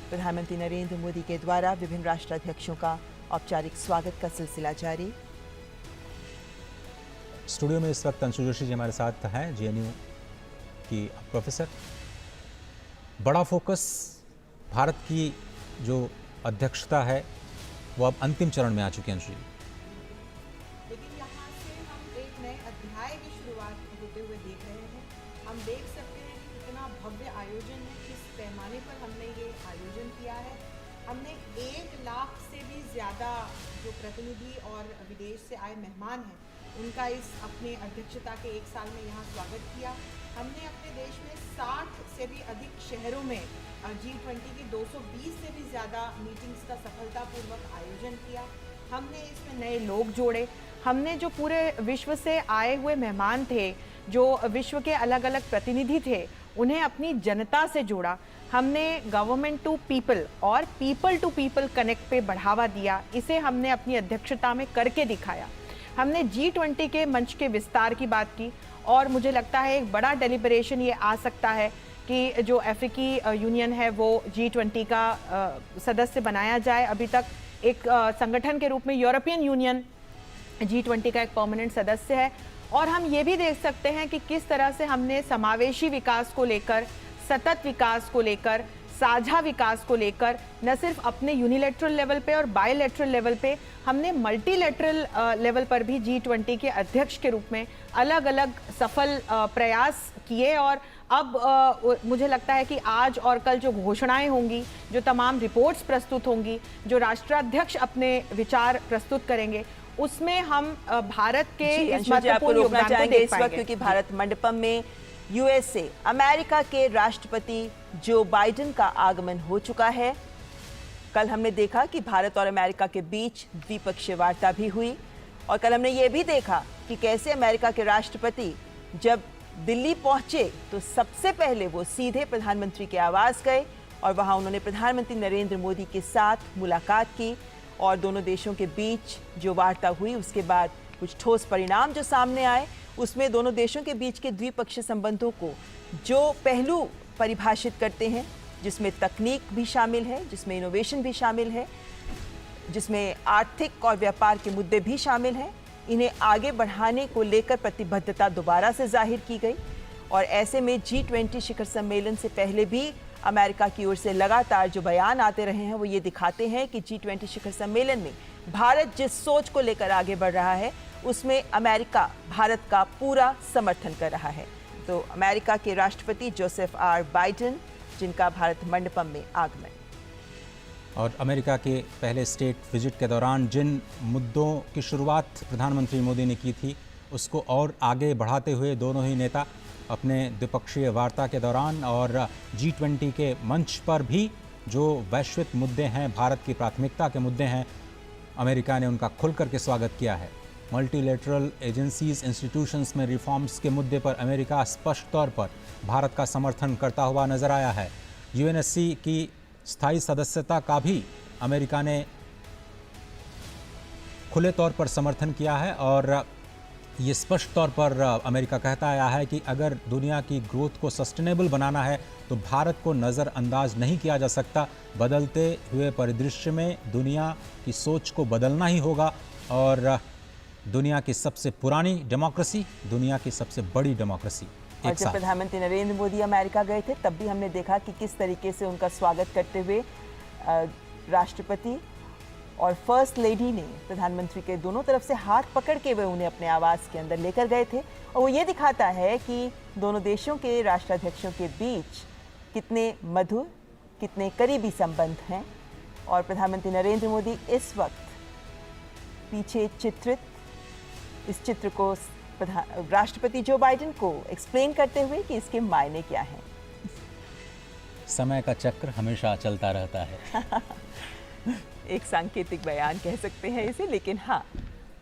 प्रधानमंत्री नरेंद्र मोदी के द्वारा विभिन्न राष्ट्राध्यक्षों का औपचारिक स्वागत का सिलसिला जारी। स्टूडियो में इस वक्त अंशु जोशी जी हमारे साथ हैं, JNU की प्रोफेसर। बड़ा फोकस, भारत की जो अध्यक्षता है वो अब अंतिम चरण में आ चुकी है अंशु जी। लेकिन यहाँ से हम एक नए अध्याय की शुरुआत होते हुए देख रहे हैं। हम देख सकते हैं कि कितना भव्य आयोजन है, किस पैमाने पर हमने ये आयोजन किया है। हमने 1 लाख से भी ज़्यादा जो प्रतिनिधि और विदेश से आए मेहमान हैं, उनका इस अपने अध्यक्षता के 1 साल में यहाँ स्वागत किया। हमने अपने देश में 60 से भी अधिक शहरों में G20 की 220 से भी ज़्यादा मीटिंग्स का सफलतापूर्वक आयोजन किया। हमने इसमें नए लोग जोड़े। हमने जो पूरे विश्व से आए हुए मेहमान थे, जो विश्व के अलग अलग प्रतिनिधि थे, उन्हें अपनी जनता से जोड़ा। हमने गवर्नमेंट टू पीपल और पीपल टू पीपल कनेक्ट पे बढ़ावा दिया। इसे हमने अपनी अध्यक्षता में करके दिखाया। हमने G20 के मंच के विस्तार की बात की और मुझे लगता है एक बड़ा डेलिब्रेशन ये आ सकता है कि जो अफ्रीकी यूनियन है वो G20 का सदस्य बनाया जाए। अभी तक एक संगठन के रूप में यूरोपियन यूनियन G20 का एक परमानेंट सदस्य है। और हम ये भी देख सकते हैं कि किस तरह से हमने समावेशी विकास को लेकर, सतत विकास को लेकर, साझा विकास को लेकर न सिर्फ अपने यूनिलैटरल लेवल पे और बायलैटरल लेवल पे, हमने मल्टीलैटरल लेवल पर भी G20 के अध्यक्ष के रूप में अलग अलग सफल प्रयास किए। और अब मुझे लगता है कि आज और कल जो घोषणाएं होंगी, जो तमाम रिपोर्ट्स प्रस्तुत होंगी, जो राष्ट्राध्यक्ष अपने विचार प्रस्तुत करेंगे, उसमें हम भारत के इस महत्वपूर्ण योगदान को देख इस वक्त, पाएंगे। क्योंकि भारत मंडपम में यूएसए अमेरिका के राष्ट्रपति जो बाइडेन का आगमन हो चुका है। कल हमने देखा कि भारत और अमेरिका के बीच द्विपक्षीय वार्ता भी हुई, और कल हमने ये भी देखा कि कैसे अमेरिका के राष्ट्रपति जब दिल्ली पहुंचे तो सबसे पहले वो सीधे प्रधानमंत्री के आवास गए और वहां उन्होंने प्रधानमंत्री नरेंद्र मोदी के साथ मुलाकात की, और दोनों देशों के बीच जो वार्ता हुई उसके बाद कुछ ठोस परिणाम जो सामने आए, उसमें दोनों देशों के बीच के द्विपक्षीय संबंधों को जो पहलू परिभाषित करते हैं, जिसमें तकनीक भी शामिल है, जिसमें इनोवेशन भी शामिल है, जिसमें आर्थिक और व्यापार के मुद्दे भी शामिल हैं, इन्हें आगे बढ़ाने को लेकर प्रतिबद्धता दोबारा से जाहिर की गई। और ऐसे में G20 शिखर सम्मेलन से पहले भी अमेरिका की ओर से लगातार जो बयान आते रहे हैं वो ये दिखाते हैं कि G20 शिखर सम्मेलन में भारत जिस सोच को लेकर आगे बढ़ रहा है उसमें अमेरिका भारत का पूरा समर्थन कर रहा है। तो अमेरिका के राष्ट्रपति जोसेफ आर बाइडेन, जिनका भारत मंडपम में आगमन। और अमेरिका के पहले स्टेट विजिट के दौरान जिन मुद्दों की शुरुआत प्रधानमंत्री मोदी ने की थी उसको और आगे बढ़ाते हुए दोनों ही नेता अपने द्विपक्षीय वार्ता के दौरान और G20 के मंच पर भी जो वैश्विक मुद्दे हैं, भारत की प्राथमिकता के मुद्दे हैं, अमेरिका ने उनका खुल करके स्वागत किया है। मल्टीलेटरल एजेंसीज, इंस्टीट्यूशंस में रिफॉर्म्स के मुद्दे पर अमेरिका स्पष्ट तौर पर भारत का समर्थन करता हुआ नजर आया है। UNSC की स्थायी सदस्यता का भी अमेरिका ने खुले तौर पर समर्थन किया है और ये स्पष्ट तौर पर अमेरिका कहता आया है कि अगर दुनिया की ग्रोथ को सस्टेनेबल बनाना है तो भारत को नज़रअंदाज नहीं किया जा सकता। बदलते हुए परिदृश्य में दुनिया की सोच को बदलना ही होगा और दुनिया की सबसे पुरानी डेमोक्रेसी, दुनिया की सबसे बड़ी डेमोक्रेसी और जब प्रधानमंत्री नरेंद्र मोदी अमेरिका गए थे तब भी हमने देखा कि किस तरीके से उनका स्वागत करते हुए राष्ट्रपति और फर्स्ट लेडी ने प्रधानमंत्री के दोनों तरफ से हाथ पकड़ के वे उन्हें अपने आवास के अंदर लेकर गए थे। और वो ये दिखाता है कि दोनों देशों के राष्ट्राध्यक्षों के बीच कितने मधुर, कितने करीबी संबंध हैं। और प्रधानमंत्री नरेंद्र मोदी इस वक्त पीछे चित्रित इस चित्र को राष्ट्रपति जो बाइडेन को एक्सप्लेन करते हुए कि इसके मायने क्या हैं। समय का चक्र हमेशा चलता रहता है। एक सांकेतिक बयान कह सकते हैं इसे, लेकिन हाँ,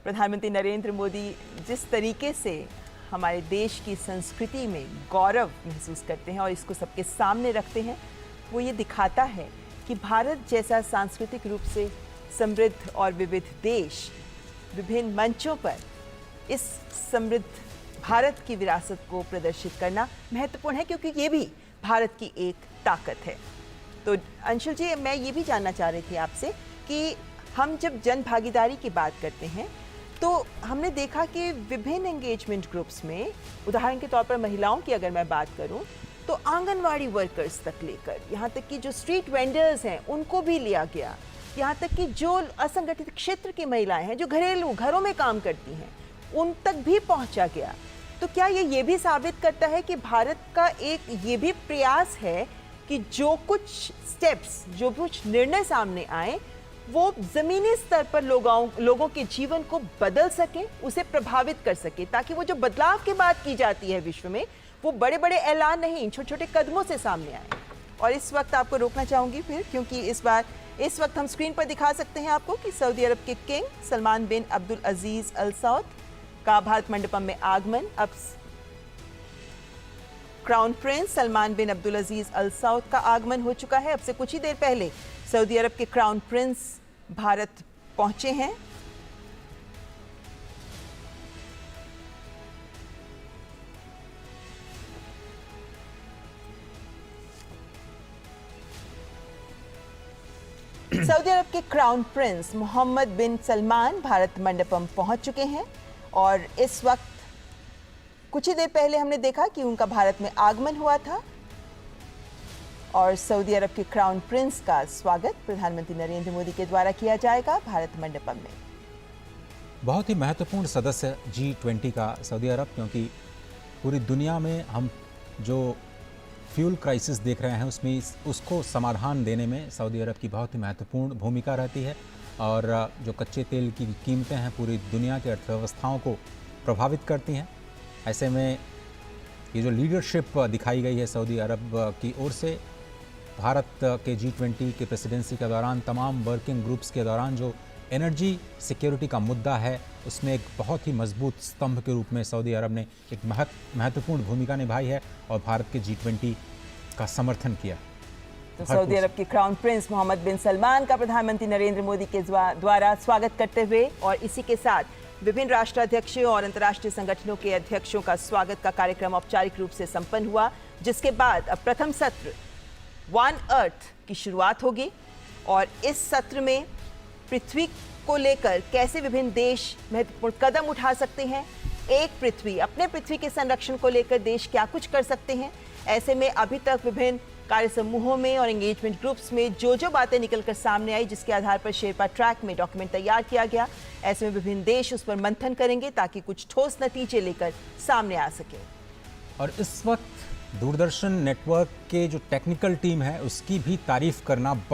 प्रधानमंत्री नरेंद्र मोदी जिस तरीके से हमारे देश की संस्कृति में गौरव महसूस करते हैं और इसको सबके सामने रखते हैं, वो ये दिखाता है कि भारत जैसा सांस्कृतिक रूप से समृद्ध और विविध देश विभिन्न मंचों पर इस समृद्ध भारत की विरासत को प्रदर्शित करना महत्वपूर्ण है, क्योंकि ये भी भारत की एक ताकत है। तो अंशुल जी, मैं ये भी जानना चाह रही थी आपसे कि हम जब जन भागीदारी की बात करते हैं तो हमने देखा कि विभिन्न एंगेजमेंट ग्रुप्स में, उदाहरण के तौर पर महिलाओं की अगर मैं बात करूं तो आंगनवाड़ी वर्कर्स तक लेकर यहाँ तक कि जो स्ट्रीट वेंडर्स हैं उनको भी लिया गया, यहाँ तक कि जो असंगठित क्षेत्र की महिलाएं हैं जो घरों में काम करती हैं उन तक भी पहुंचा गया। तो क्या ये भी साबित करता है कि भारत का एक ये भी प्रयास है कि जो कुछ स्टेप्स, जो कुछ निर्णय सामने आए वो जमीनी स्तर पर लोगों के जीवन को बदल सके, उसे प्रभावित कर सके, ताकि वो जो बदलाव की बात की जाती है विश्व में वो बड़े बड़े ऐलान नहीं, छोटे छोटे कदमों से सामने आए। और इस वक्त आपको रोकना चाहूंगी फिर, क्योंकि इस वक्त हम स्क्रीन पर दिखा सकते हैं आपको कि सऊदी अरब के किंग सलमान बिन अब्दुल अजीज अल सऊद का भारत मंडपम में आगमन। अब क्राउन प्रिंस सलमान बिन अब्दुल अजीज अल सऊद का आगमन हो चुका है। अब से कुछ ही देर पहले सऊदी अरब के क्राउन प्रिंस भारत पहुंचे हैं। सऊदी अरब के क्राउन प्रिंस मोहम्मद बिन सलमान भारत मंडपम पहुंच चुके हैं और इस वक्त कुछ ही देर पहले हमने देखा कि उनका भारत में आगमन हुआ था और सऊदी अरब के क्राउन प्रिंस का स्वागत प्रधानमंत्री नरेंद्र मोदी के द्वारा किया जाएगा भारत मंडपम में। बहुत ही महत्वपूर्ण सदस्य G20 का सऊदी अरब, क्योंकि पूरी दुनिया में हम जो फ्यूल क्राइसिस देख रहे हैं उसमें उसको समाधान देने में सऊदी अरब की बहुत ही महत्वपूर्ण भूमिका रहती है। और जो कच्चे तेल की कीमतें हैं पूरी दुनिया की अर्थव्यवस्थाओं को प्रभावित करती हैं। ऐसे में ये जो लीडरशिप दिखाई गई है सऊदी अरब की ओर से भारत के G20 के प्रेसिडेंसी के दौरान, तमाम वर्किंग ग्रुप्स के दौरान जो एनर्जी सिक्योरिटी का मुद्दा है उसमें एक बहुत ही मजबूत स्तंभ के रूप में सऊदी अरब ने एक महत्वपूर्ण भूमिका निभाई है और भारत के G20 का समर्थन किया। तो सऊदी अरब के क्राउन प्रिंस मोहम्मद बिन सलमान का प्रधानमंत्री नरेंद्र मोदी के द्वारा स्वागत करते हुए और इसी के साथ विभिन्न राष्ट्राध्यक्षों और अंतर्राष्ट्रीय संगठनों के अध्यक्षों का स्वागत का कार्यक्रम औपचारिक रूप से संपन्न हुआ, जिसके बाद अब प्रथम सत्र वन अर्थ की शुरुआत होगी। और इस सत्र में पृथ्वी को लेकर कैसे विभिन्न देश महत्वपूर्ण कदम उठा सकते हैं, एक पृथ्वी, अपने पृथ्वी के संरक्षण को लेकर देश क्या कुछ कर सकते हैं। ऐसे में अभी तक विभिन्न कार्य समूहों में और एंगेजमेंट ग्रुप्स में जो बातें निकलकर सामने आई, जिसके आधार पर शेरपा ट्रैक में डॉक्यूमेंट तैयार किया गया, ऐसे में विभिन्न देश उस पर मंथन करेंगे ताकि कुछ ठोस नतीजे लेकर सामने आ सके। और इस वक्त दूरदर्शन नेटवर्क के जो टेक्निकल टीम है उसकी भी तारीफ करना बहुत